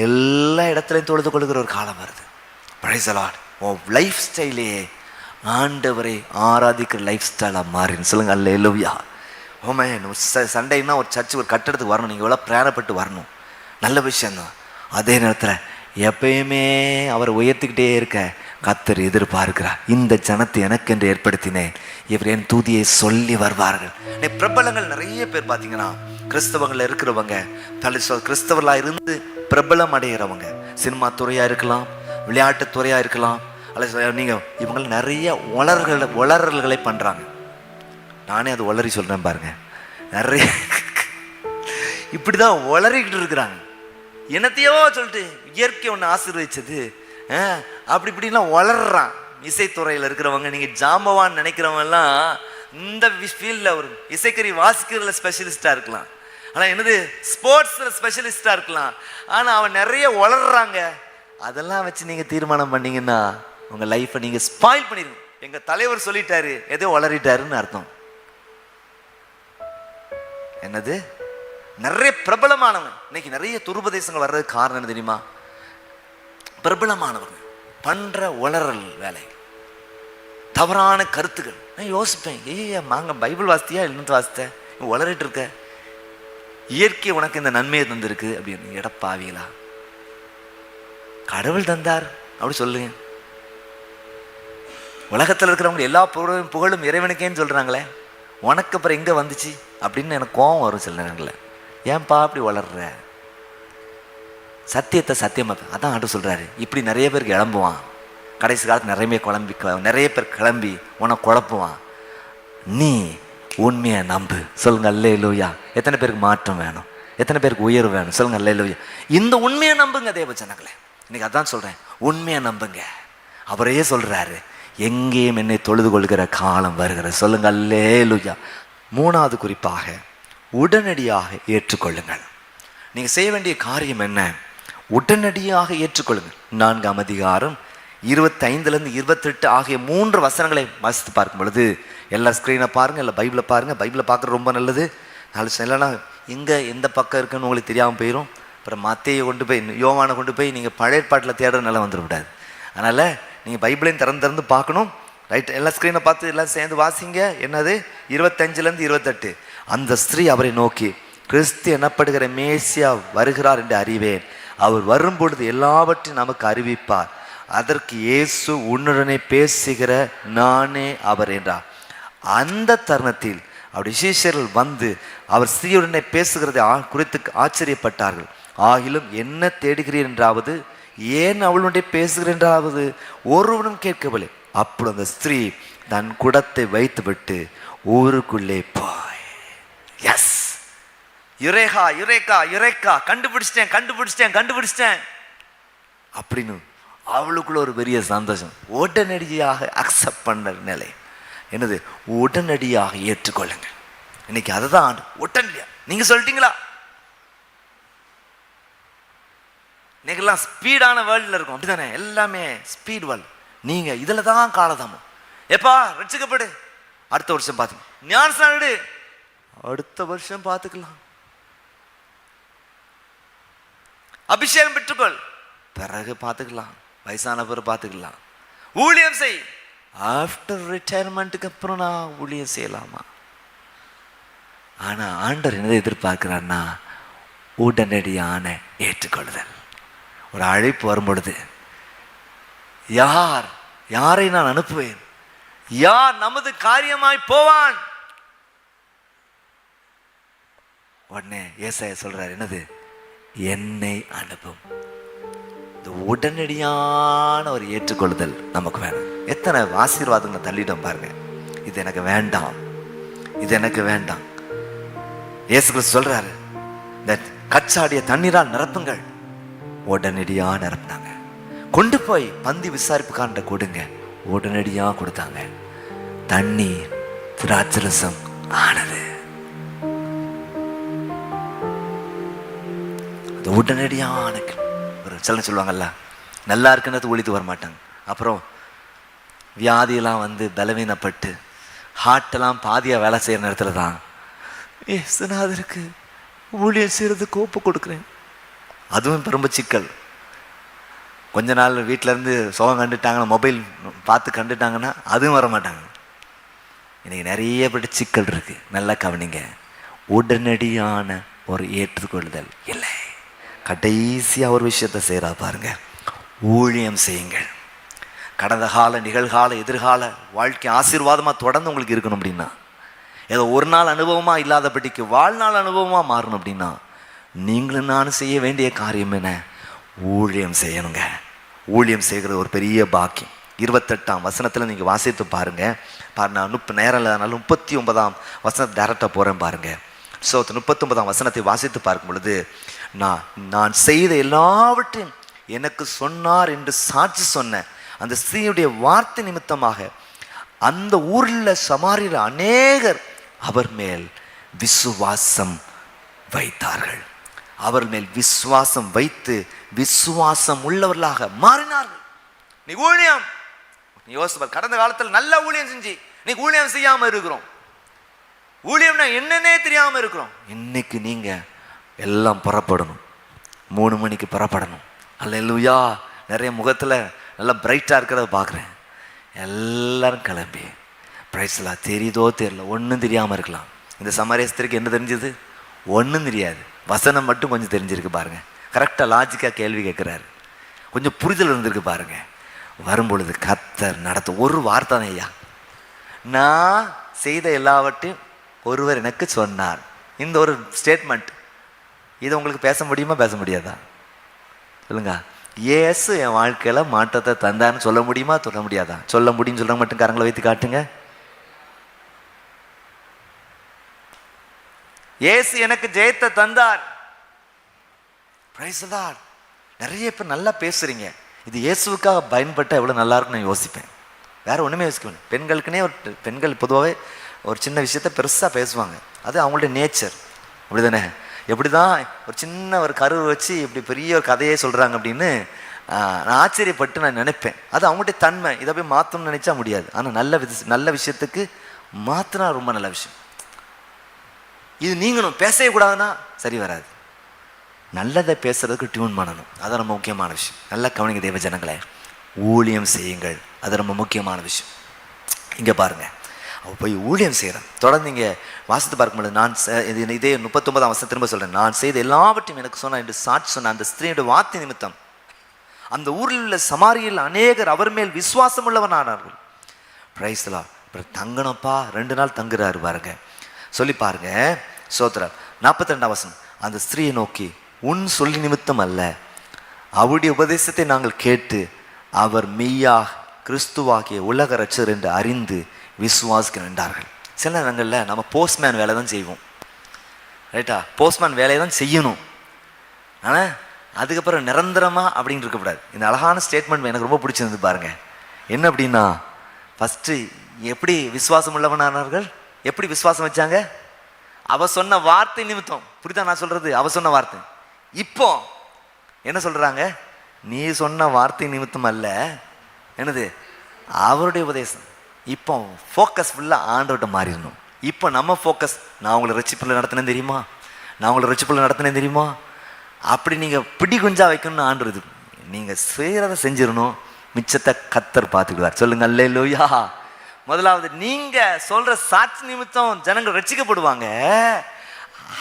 எல்லா இடத்துலையும் தொழுது கொள்ளுகிற ஒரு காலம் வருது. Praise the Lord. உன் லைஃப் ஸ்டைலே ஆண்டவரை ஆராதிக்கிற லைஃப் ஸ்டைலாக மாறின்னு சொல்லுங்க அல்லேலூயா. ஓமேன். சண்டேனா ஒரு சர்ச்சு, ஒரு கட்டடத்துக்கு வரணும், நீங்கள் எவ்வளோ பிரயாணப்பட்டு வரணும், நல்ல விஷயம்தான். அதே நேரத்தில் எப்பயுமே அவரை உயர்த்திக்கிட்டே இருக்க கர்த்தர் எதிர்பார்க்கிறார். இந்த ஜனத்தை எனக்கென்று ஏற்படுத்தினேன், இவர் என் தூதியை சொல்லி வருவார்கள். பிரபலங்கள் நிறைய பேர் பார்த்தீங்கன்னா கிறிஸ்தவங்களில் இருக்கிறவங்க, கிறிஸ்தவர்களாக இருந்து பிரபலம் அடைகிறவங்க, சினிமா துறையாக இருக்கலாம், விளையாட்டு துறையாக இருக்கலாம், அல்ல நீங்கள் இவங்க நிறைய உளறல்களை பண்ணுறாங்க. நானே அது உளறி சொல்கிறேன் பாருங்க. நிறைய இப்படிதான் உளறிக்கிட்டு இருக்கிறாங்க. என்னத்தையோ சொல்லிட்டு இயற்கை ஒன்று ஆசீர்வதிச்சது அப்படி இப்படிலாம் வளர்றான். இசைத்துறையில் இருக்கிறவங்க, நீங்கள் ஜாம்பவான்னு நினைக்கிறவங்கலாம் இந்த ஃபீல்டில் ஒரு இசைக்கறி வாசிக்கிறதுல ஸ்பெஷலிஸ்டாக இருக்கலாம், ஆனால் என்னது ஸ்போர்ட்ஸில் ஸ்பெஷலிஸ்டாக இருக்கலாம். ஆனால் அவன் நிறைய வளர்றாங்க. அதெல்லாம் வச்சு நீங்கள் தீர்மானம் பண்ணீங்கன்னா உங்கள் லைஃப்பை நீங்கள் ஸ்பாயில் பண்ணிடுங்க. எங்கள் தலைவர் சொல்லிட்டாரு, எதோ வளரிட்டாருன்னு அர்த்தம். என்னது? நிறைய பிரபலமானவங்க இன்னைக்கு நிறைய துருபதேசங்கள் வர்றதுக்கு காரணம் என்ன தெரியுமா? பிரபலமானவங்க பண்ற உளறல் வேலை, தவறான கருத்துக்கள். நான் யோசிப்பேன், மாங்க பைபிள் வாசித்தியா இல்லைன்னு வாசித்த உளறிட்டு இருக்க, இயற்கை உனக்கு இந்த நன்மையை தந்திருக்கு அப்படின்னு. எடப்பாவீங்களா? கடவுள் தந்தார் அப்படி சொல்லுங்க. உலகத்தில் இருக்கிறவங்க எல்லா புகழும் இறைவனுக்கேன்னு சொல்றாங்களே, உனக்கு அப்புறம் எங்க வந்துச்சு அப்படின்னு எனக்கு கோபம் வரும் சில நேரங்களில். ஏன்பா அப்படி வளர்ற? சத்தியத்தை சத்தியமாக அதான் ஆண்டு சொல்கிறாரு. இப்படி நிறைய பேருக்கு கிளம்புவான். கடைசி காலத்து நிறைய பேர் கிளம்பி உன்னை குழப்புவான். நீ உண்மையை நம்பு. சொல்லுங்க அல்லேலூயா. எத்தனை பேருக்கு மாற்றம் வேணும்? எத்தனை பேருக்கு உயர்வு வேணும்? சொல்லுங்க அல்லேலூயா. இந்த உண்மையை நம்புங்க தேவ ஜனங்களே. இன்னைக்கு அதான் சொல்கிறேன், உண்மையை நம்புங்க. அவரையே சொல்கிறாரு, எங்கேயும் என்னை தொழுது கொள்கிற காலம் வருகிற. சொல்லுங்க அல்லேலூயா. மூணாவது குறிப்பாக, உடனடியாக ஏற்றுக்கொள்ளுங்கள். நீங்கள் செய்ய வேண்டிய காரியம் என்ன? உடனடியாக ஏற்றுக்கொள்ளுங்கள். 4ஆம் அதிகாரம் 25 28 ஆகிய 3 வசனங்களை வாசித்து பார்க்கும் பொழுது, எல்லா ஸ்க்ரீனை பாருங்கள், இல்லை பைபிளை பாருங்கள். பைபிளை பார்க்குறது ரொம்ப நல்லது. இல்லைன்னா இங்கே எந்த பக்கம் இருக்குன்னு உங்களுக்கு தெரியாமல் போயிடும். அப்புறம் மத்தேயை கொண்டு போய் யோவானை கொண்டு போய் நீங்கள் பழைய பாட்டில் தேடுற நிலை வந்துடக்கூடாது. அதனால் நீங்கள் பைபிளையும் திறந்து பார்க்கணும். ரைட், எல்லா ஸ்க்ரீனை பார்த்து எல்லாம் சேர்ந்து வாசிங்க. என்னது? 25 28. அந்த ஸ்திரீ அவரை நோக்கி, கிறிஸ்து எனப்படுகிற மேசியா வருகிறார் என்று அறிவேன். அவர் வரும்பொழுது எல்லாவற்றையும் நமக்கு அறிவிப்பார். அதற்கு இயேசு, உன்னுடனே பேசுகிற நானே அவர் என்றார். அந்த தருணத்தில் அவருடைய சீஷர்கள் வந்து அவர் ஸ்திரீயுடனே பேசுகிறதை குறித்து ஆச்சரியப்பட்டார்கள். ஆகிலும் என்ன தேடுகிறீர் என்றாவது, ஏன் அவளுடைய பேசுகிறேன் என்றாவது ஒருவனும் கேட்கவில்லை. அப்பொழுது அந்த ஸ்திரீ தன் குடத்தை வைத்துவிட்டு ஊருக்குள்ளே போய், எஸ், யுரேகா யுரேகா யுரேகா, கண்டுபிடிச்சிட்டேன் அப்படின்னு அவளுக்குள்ள ஒரு பெரிய சந்தோஷம். உடனடியாக அக்செப்ட் பண்ண நிலை. என்னது? உடனடியாக ஏற்றுக்கொள்ளுங்க. இன்னைக்கு அதுதான் உடனடியா. நீங்க சொல்லிட்டீங்களா? இன்னைக்கெல்லாம் ஸ்பீடான வேர்ல்டில் இருக்கும், அப்படித்தானே? எல்லாமே ஸ்பீட் வேர்ல்டு. நீங்க இதுல தான் காலதாமம். எப்பா ரட்சிக்கப்படு, அடுத்த வருஷம் பார்த்து. ஞானஸ்நானம், அடுத்த வருஷம் பார்த்துக்கலாம். அபிஷேகம் பெற்றுக்கொள், பிறகு பார்த்துக்கலாம். வயசான பிறகு பார்த்துக்கலாம். ஊழியம் செய், ஆஃப்டர் ரிட்டையர்மெண்ட்டுக்கு அப்புறம் நான் ஊழியம் செய்யலாமா? ஆனால் ஆண்டவர் என்னதை எதிர்பார்க்கிறார்னா, உடனடியான ஏற்றுக்கொள்ளுதல். ஒரு அழைப்பு வரும்பொழுது, யாரை நான் அனுப்புவேன்? யார் நமது காரியமாய் போவான்? உடனே ஏசாயா சொல்றார், என்னது? என்னை அனுப்பும். இந்த உடனடியான ஒரு ஏற்றுக்கொள்ளுதல் நமக்கு வேணும். எத்தனை ஆசீர்வாதங்களை தள்ளிடும் பாருங்க. இது எனக்கு வேண்டாம், இது எனக்கு வேண்டாம். இயேசு கிறிஸ்து சொல்றாரு, இந்த கச்சாடிய தண்ணீரால் நிரப்புங்கள். உடனடியா நிரப்புனாங்க. கொண்டு போய் பந்தி விசாரிப்புக்காண்ட கொடுங்க. உடனடியா கொடுத்தாங்க. தண்ணீர் திராட்சரசம் ஆனது. அது உடனடியான ஒரு சில சொல்லுவாங்கல்ல, நல்லா இருக்குன்னு ஒழித்து வர மாட்டாங்க. அப்புறம் வியாதியெல்லாம் வந்து பலவீனப்பட்டு ஹார்ட்டெல்லாம் பாதியாக வேலை செய்கிற நேரத்தில் தான், ஏசுநாதருக்கு ஊழியம் செய்கிறதுக்கு ஒப்பு கொடுக்குறேன். அதுவும் ரொம்ப சிக்கல். கொஞ்ச நாள் வீட்டிலேருந்து சோகம் கண்டுட்டாங்கன்னா, மொபைல் பார்த்து கண்டுட்டாங்கன்னா அதுவும் வர மாட்டாங்க. இன்றைக்கி நிறைய பேர் சிக்கல் இருக்குது. நல்லா கவனிங்க. உடனடியான ஒரு ஏற்றுக்கொள்ளுதல் இல்லை. கடைசியாக ஒரு விஷயத்தை செய்கிறா பாருங்க, ஊழியம் செய்யுங்கள். கடந்த கால, நிகழ்கால, எதிர்கால வாழ்க்கை ஆசீர்வாதமாக தொடர்ந்து உங்களுக்கு இருக்கணும் அப்படின்னா, ஏதோ ஒரு நாள் அனுபவமாக இல்லாதபடிக்கு வாழ்நாள் அனுபவமாக மாறணும் அப்படின்னா, நீங்களும் நானும் செய்ய வேண்டிய காரியம் என்ன? ஊழியம் செய்யணுங்க. ஊழியம் செய்கிறது ஒரு பெரிய பாக்கியம். 28ஆம் வசனத்தில் நீங்கள் வாசித்து பாருங்க. நான் நேரம் இல்லைனாலும் 39ஆம் வசனத்தை டேரக்டாக போகிறேன் பாருங்க. ஸோ 39ஆம் வசனத்தை வாசித்து பார்க்கும் பொழுது, நான் செய்த எல்லாவற்றையும் எனக்கு சொன்னார் என்று சாட்சி சொன்ன அந்த ஸ்திரீயுடைய வார்த்தை நிமித்தமாக அந்த ஊரில் சமாரியில் அநேகர் அவர் மேல் விசுவாசம் வைத்தார்கள். அவர் மேல் விசுவாசம் வைத்து விசுவாசம் உள்ளவர்களாக மாறினார்கள். நீ ஊழியம், நீ யோசிப்பார், கடந்த காலத்தில் நல்ல ஊழியம் செஞ்சு நீ ஊழியம் செய்யாம இருக்கிறோம். ஊழியம்னா என்னன்னே தெரியாம இருக்கிறோம். இன்னைக்கு நீங்க எல்லாம் புறப்படணும். 3 மணிக்கு புறப்படணும். அல்லேலூயா. நிறைய முகத்துல நல்லா பிரைட்டா இருக்கிறத பார்க்குறேன். எல்லாரும் கிளம்பி பிரைஸ்லாம் தெரியுதோ தெரியல, ஒன்றும் தெரியாமல் இருக்கலாம். இந்த சமாரியஸ்தருக்கு என்ன தெரிஞ்சது? ஒன்றும் தெரியாது. வசனம் மட்டும் கொஞ்சம் தெரிஞ்சிருக்கு பாருங்க. கரெக்டாக லாஜிக்காக கேள்வி கேட்குறாரு. கொஞ்சம் புரிதல் இருந்திருக்கு பாருங்க. வரும்பொழுது கர்த்தர் நடத்த ஒரு வார்த்தை தான், ஐயா நான் செய்த எல்லாவற்றையும் ஒருவர் எனக்கு சொன்னார். இந்த ஒரு ஸ்டேட்மெண்ட் இதை உங்களுக்கு பேச முடியுமா, பேச முடியாதா? சொல்லுங்க. இயேசு என் வாழ்க்கையில மாற்றத்தை தந்தான்னு சொல்ல முடியுமா, சொல்ல முடியாதா? சொல்ல முடியும்னு சொல்ல மட்டும் கரங்களை வைத்து காட்டுங்க. இயேசு எனக்கு ஜெயத்தை தந்தார். Praise the Lord. நிறைய பேர் நல்லா பேசுறீங்க, இது இயேசுவுக்காக பயன்பட்ட எவ்வளவு நல்லா இருக்குன்னு நான் யோசிப்பேன். வேற ஒண்ணுமே யோசிக்கணும். பெண்களுக்குன்னே பெண்கள் பொதுவாகவே ஒரு சின்ன விஷயத்த பெருசா பேசுவாங்க, அது அவங்களுடைய நேச்சர். அப்படிதானே? எப்படிதான் ஒரு சின்ன ஒரு கருவை வச்சு இப்படி பெரிய ஒரு கதையே சொல்றாங்க அப்படின்னு நான் ஆச்சரியப்பட்டு நான் நினைப்பேன். அது அவங்களுடைய தன்மை. இதை போய் மாற்றணும்னு நினைச்சா முடியாது. ஆனால் நல்ல விஷயத்துக்கு மாற்றினா ரொம்ப நல்ல விஷயம். இது நீங்களும் பேசவே கூடாதுன்னா சரி வராது. நல்லதை பேசுறதுக்கு டியூன் பண்ணணும், அது ரொம்ப முக்கியமான விஷயம். நல்லா கவனிங்க தேவ ஜனங்களே, ஊழியம் செய்யுங்கள், அது ரொம்ப முக்கியமான விஷயம். இங்கே பாருங்க, அவள் போய் ஊழியம் செய்கிறான். தொடர்ந்து இங்கே வாசித்து பார்க்கும்போது நான் இதே 39ஆம் வசனம் திரும்ப சொல்கிறேன். நான் செய்த எல்லாவற்றையும் எனக்கு சொன்ன என்று சாட்சி சொன்ன அந்த ஸ்திரீயோட வார்த்தை நிமித்தம் அந்த ஊரில் உள்ள சமாரியில் அநேகர் அவர் மேல் விசுவாசம் உள்ளவனானார்கள். Praise the Lord. அப்புறம் தங்கணும்ப்பா, 2 நாள் தங்குறாரு பாருங்க. சொல்லி பாருங்க. சோத்ரா 42ஆம் வசனம். அந்த ஸ்திரீயை நோக்கி, உன் சொல்லி நிமித்தம் அல்ல, அவருடைய உபதேசத்தை நாங்கள் கேட்டு அவர் மெய்யா கிறிஸ்துவாகிய உலக ரட்சகர் என்று அறிந்து விசுவாசிக்க நின்றார்கள். சில நேரங்களில் நம்ம போஸ்ட்மேன் வேலை தான் செய்வோம், ரைட்டா? போஸ்ட்மேன் வேலையை தான் செய்யணும், ஆனால் அதுக்கப்புறம் நிரந்தரமா அப்படின்னு இருக்கக்கூடாது. இந்த அழகான ஸ்டேட்மெண்ட் எனக்கு ரொம்ப பிடிச்சிருந்து பாருங்க. என்ன அப்படின்னா, ஃபஸ்ட்டு எப்படி விசுவாசம் உள்ளவனானார்கள்? எப்படி விசுவாசம் வச்சாங்க? அவ சொன்ன வார்த்தை நிமித்தம். புரியுதா நான் சொல்றது? அவ சொன்ன வார்த்தை. இப்போ என்ன சொல்றாங்க? நீ சொன்ன வார்த்தை நிமித்தம் அல்ல, என்னது? அவருடைய உபதேசம். இப்போ ஃபோக்கஸ் ஃபுல்லாக ஆண்டவர்கிட்ட மாறிடணும். இப்போ நம்ம ஃபோக்கஸ், நான் உங்களை ரட்சிப்பில் நடத்தினேன் தெரியுமா, நான் உங்களை ரட்சிப்பில் நடத்தினேன் தெரியுமா, அப்படி நீங்கள் பிடி குஞ்சா வைக்கணும்னு ஆண்டு. இது நீங்கள் செய்கிறத செஞ்சிடணும், மிச்சத்தை கர்த்தர் பார்த்துக்குவார். சொல்லுங்க அல்லேலூயா. முதலாவது நீங்கள் சொல்கிற சாட்சி நிமித்தம் ஜனங்கள் ரட்சிக்கப்படுவாங்க.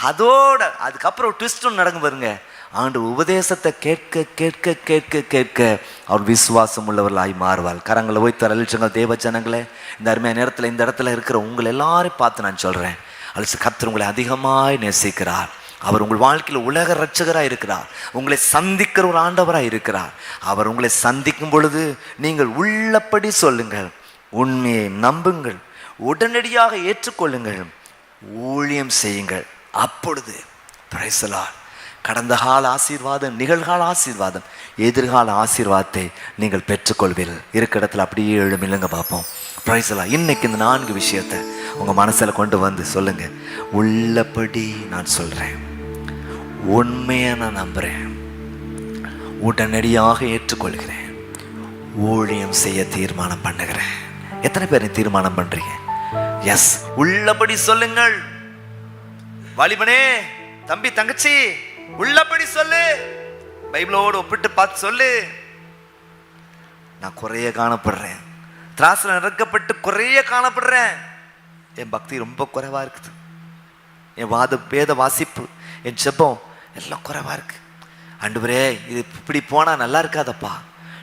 அதோட அதுக்கப்புறம் ட்விஸ்ட் ஒன்று நடக்கும் பாருங்க. ஆண்டு உபதேசத்தை கேட்க கேட்க கேட்க கேட்க அவர் விசுவாசம் உள்ளவர்களாய் மாறுவாள். கரங்களை ஓய்த்தார் அழிச்சங்கள் தேவ ஜனங்களே, இந்த அருமையான நேரத்தில் இந்த இடத்துல இருக்கிற உங்களை எல்லாரையும் பார்த்து நான் சொல்கிறேன், அழிச்சு கர்த்தர் உங்களை அதிகமாய் நேசிக்கிறார். அவர் உங்கள் வாழ்க்கையில் உலக ரட்சகராக இருக்கிறார். உங்களை சந்திக்கிற ஒரு ஆண்டவராக இருக்கிறார். அவர் உங்களை சந்திக்கும் பொழுது நீங்கள் உள்ளபடி சொல்லுங்கள், உண்மையை நம்புங்கள், உடனடியாக ஏற்றுக்கொள்ளுங்கள், ஊழியம் செய்யுங்கள். அப்பொழுது பிரைஸ் தி லார்ட், கடந்த கால ஆசீர்வாதம், நிகழ்கால ஆசீர்வாதம், எதிர்கால ஆசீர்வாதத்தை நீங்கள் பெற்றுக்கொள்வீர்கள். இருக்க இடத்துல அப்படியே எழுமில்லுங்க பார்ப்போம். Praise the Lord. இன்னைக்கு இந்த 4 விஷயத்தை உங்கள் மனசில் கொண்டு வந்து சொல்லுங்க. உள்ளபடி நான் சொல்கிறேன், உண்மையை நான் நம்புகிறேன், உடனடியாக ஏற்றுக்கொள்கிறேன், ஊழியம் செய்ய தீர்மானம் பண்ணுகிறேன். எத்தனை பேர் தீர்மானம் பண்றீங்க? எஸ், உள்ளபடி சொல்லுங்கள். வாலிபனே, தம்பி, தங்கச்சி, உள்ளபடி சொல்லு. பைபிளோடு ஒப்பிட்டு பார்த்து சொல்லு. நான் குறைய காணப்படுறேன், திராசுல நிறக்கப்பட்டு குறைய காணப்படுறேன். என் பக்தி ரொம்ப குறைவா இருக்குது, என் வேத வாசிப்பு, என் ஜெபம் எல்லாம் குறைவா இருக்கு. ஆண்டவரே, இது இப்படி போனா நல்லா இருக்காதப்பா,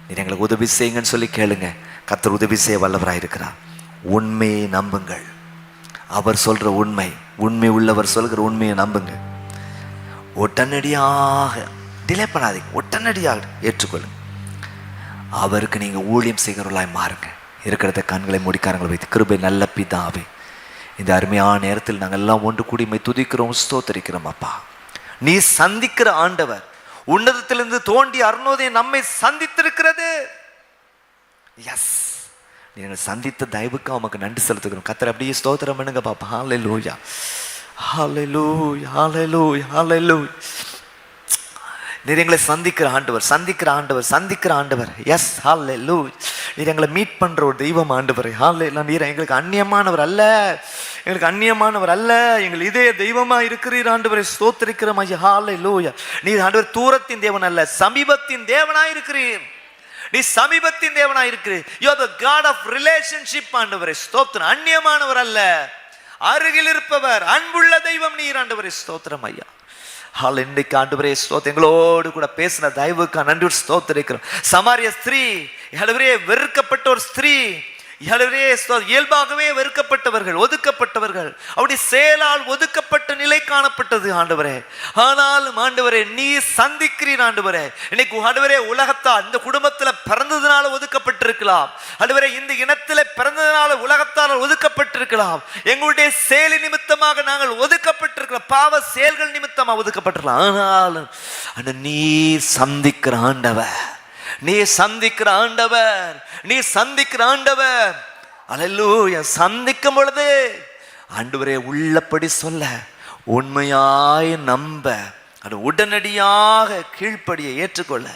நீ எங்களுக்கு உதவி செய்யுங்கன்னு சொல்லி கேளுங்க. கர்த்தர் உதவி செய்ய வல்லவராக இருக்கிறார். உண்மையை நம்புங்கள். அவர் சொல்ற உண்மை, உண்மை உள்ளவர் சொல்கிற உண்மையை நம்புங்க. உடனடியாக டிலே பண்ணாதீங்க, உடனடியாக ஏற்றுக்கொள்ளுங்க. அவருக்கு நீங்க ஊழியம் செய்கிறவர்களாய் மாறுங்க. இருக்கிறத கண்களை மூடிக்காரங்களை வைத்து, கிருபை நல்ல பிதாவே, இந்த அருமையான நேரத்தில் நாங்கள் எல்லாம் ஒன்று கூடி துதிக்கிறோம், ஸ்தோத்தரிக்கிறோம். அப்பா, நீ சந்திக்கிற ஆண்டவர், உன்னதத்திலிருந்து தோண்டி அருணோதயம் நம்மை சந்தித்திருக்கிறது. எஸ், நீங்கள் சந்தித்த தயவுக்கு அவனுக்கு நன்றி செலுத்துகிறோம். கர்த்தர் அப்படியே ஸ்தோத்திரம் பண்ணுங்க பாப்பா. ஹல்லேலூயா, ஹல்லேலூயா, ஹல்லேலூயா, ஹல்லேலூயா. நீர் எங்களை சந்திக்கிற ஆண்டவர், சந்திக்கிற ஆண்டவர், சந்திக்கிற ஆண்டவர். எஸ், ஹல்லேலூயா. நீர் எங்களை மீட் பண்ற ஒரு தெய்வம் ஆண்டவர். ஹல்லேலூயா. நீர் எங்களுக்கு அந்நியமானவர் அல்ல, எங்களுக்கு அந்நியமானவர் அல்ல, எங்கள் இதே தெய்வமா இருக்கிறீர் ஆண்டவரை ஸ்தோத்திரிக்கிறோம் ஐயா. ஹல்லேலூயா. நீர் ஆண்டவர் தூரத்தின் தேவன் அல்ல, சமீபத்தின் தேவனாய் இருக்கிறீர். நீ சமீபத்தின் தேவனாய் இருக்கிறீர். You are the God of relationship ஆண்டவரே ஸ்தோத்திரம். அந்நியமானவர் அல்ல, அருகில் இருப்பவர், அன்புள்ள தெய்வம் நீர் ஆண்டவரே ஸ்தோத்திரம் ஐயா. ஹால் இன்றைக்கு ஆண்டவரே ஸ்தோத்திரம், எங்களோடு கூட பேசின தயவுக்கு நன்றி ஸ்தோத்திரிக்கிறோம். சமாரிய ஸ்திரீ, ஆண்டவரே வெறுக்கப்பட்ட ஒரு ஸ்திரீ, இயல்பாகவே வெறுக்கப்பட்டவர்கள், ஒதுக்கப்பட்டவர்கள், அப்படி செயலால் ஒதுக்கப்பட்ட நிலை காணப்பட்டது ஆண்டவரே. ஆனாலும் ஆண்டவரே நீ சந்திக்கிறீர் ஆண்டவரே. இன்னைக்கு ஆண்டவரே உலகத்தால் இந்த குடும்பத்துல பிறந்ததுனால ஒதுக்கப்பட்டிருக்கலாம் ஆண்டவரே, இந்த இனத்துல பிறந்ததுனால உலகத்தால் ஒதுக்கப்பட்டிருக்கலாம், எங்களுடைய செயல் நிமித்தமாக நாங்கள் ஒதுக்கப்பட்டிருக்கலாம், பாவ செயல்கள் நிமித்தமாக ஒதுக்கப்பட்டிருக்கலாம். ஆனாலும் நீ சந்திக்கிற ஆண்டவர், நீ சந்திக்கிற ஆண்டவர், நீ சந்திக்கிற ஆண்டவர். அல்லேலூயா. சந்திக்கும் பொழுது ஆண்டவரே உள்ளபடி சொல்ல, உண்மையாய் நம்ப, அது உடனடியாக கீழ்ப்படியை ஏற்றுக்கொள்ள,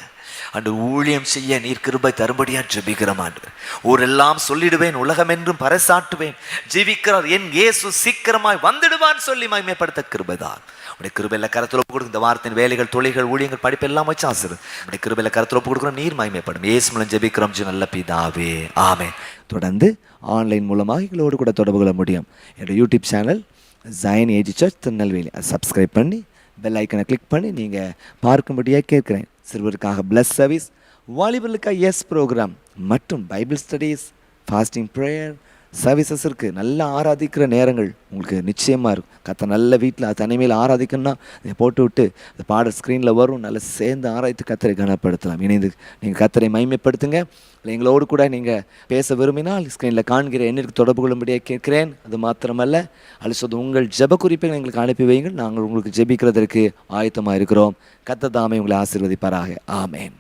அந்த ஊழியம் செய்ய நீர் கிருபை தரும்படியா ஜெபிக்கிறோம் ஆண்டவர். ஊரெல்லாம் சொல்லிடுவேன், உலகம் என்றும் பறைசாட்டுவேன், ஜீவிக்கிறார் என் இயேசு சீக்கிரமாய் வந்துடுவான் சொல்லி மகிமைப்படுத்த கிருபைதான். உடைய கிருபையில கருத்துல ஒப்பு கொடுக்கும். இந்த வாரத்தின் வேலைகள், தொழில்கள், ஊழியங்கள், படிப்பு எல்லாம் வச்சு ஆசிரு. உடைய கிருபையில கருத்துல ஒப்பு கொடுக்குறோம், நீர் மகிமைப்படும். இயேசு மூலம் ஜெபிக்கிறோம் நல்ல பிதாவே, ஆமென். தொடர்ந்து ஆன்லைன் மூலமாக எங்களோடு கூட தொடர்பு கொள்ள முடியும். என்னோட YouTube channel Jayan AG church Tirunelveli, அதை சப்ஸ்கிரைப் பண்ணி பெல் ஐக்கனை கிளிக் பண்ணி நீங்கள் பார்க்கும்படியாக கேட்குறேன். சிறுவருக்காக பிளஸ் சர்வீஸ், வாலிபர்களுக்காக எஸ் ப்ரோக்ராம் மற்றும் Bible studies, fasting prayer services இருக்குது. நல்லா ஆராதிக்கிற நேரங்கள் உங்களுக்கு நிச்சயமாக இருக்கும். நல்ல வீட்டில் தனிமையில் ஆராதிக்கணும்னா இதை போட்டு விட்டு அந்த பாடல் ஸ்க்ரீனில் வரும், நல்லா சேர்ந்து ஆராய்த்து கத்தரை கனப்படுத்தலாம். இணைந்து நீங்கள் கத்தரை மகிமைப்படுத்துங்க. இல்லை எங்களோடு கூட நீங்கள் பேச விரும்பினால் ஸ்க்ரீனில் காண்கிற எண்ணிற்கு தொடர்பு கொள்ளும்படியாக கேட்கிறேன். அது மாத்திரமல்ல, அல்லது உங்கள் ஜெப குறிப்பை எங்களுக்கு அனுப்பி வையுங்கள், நாங்கள் உங்களுக்கு ஜெபிக்கிறதற்கு ஆயத்தமாக இருக்கிறோம். கர்த்தர் தாமே உங்களை ஆசீர்வதிப்பாராக. ஆமென்.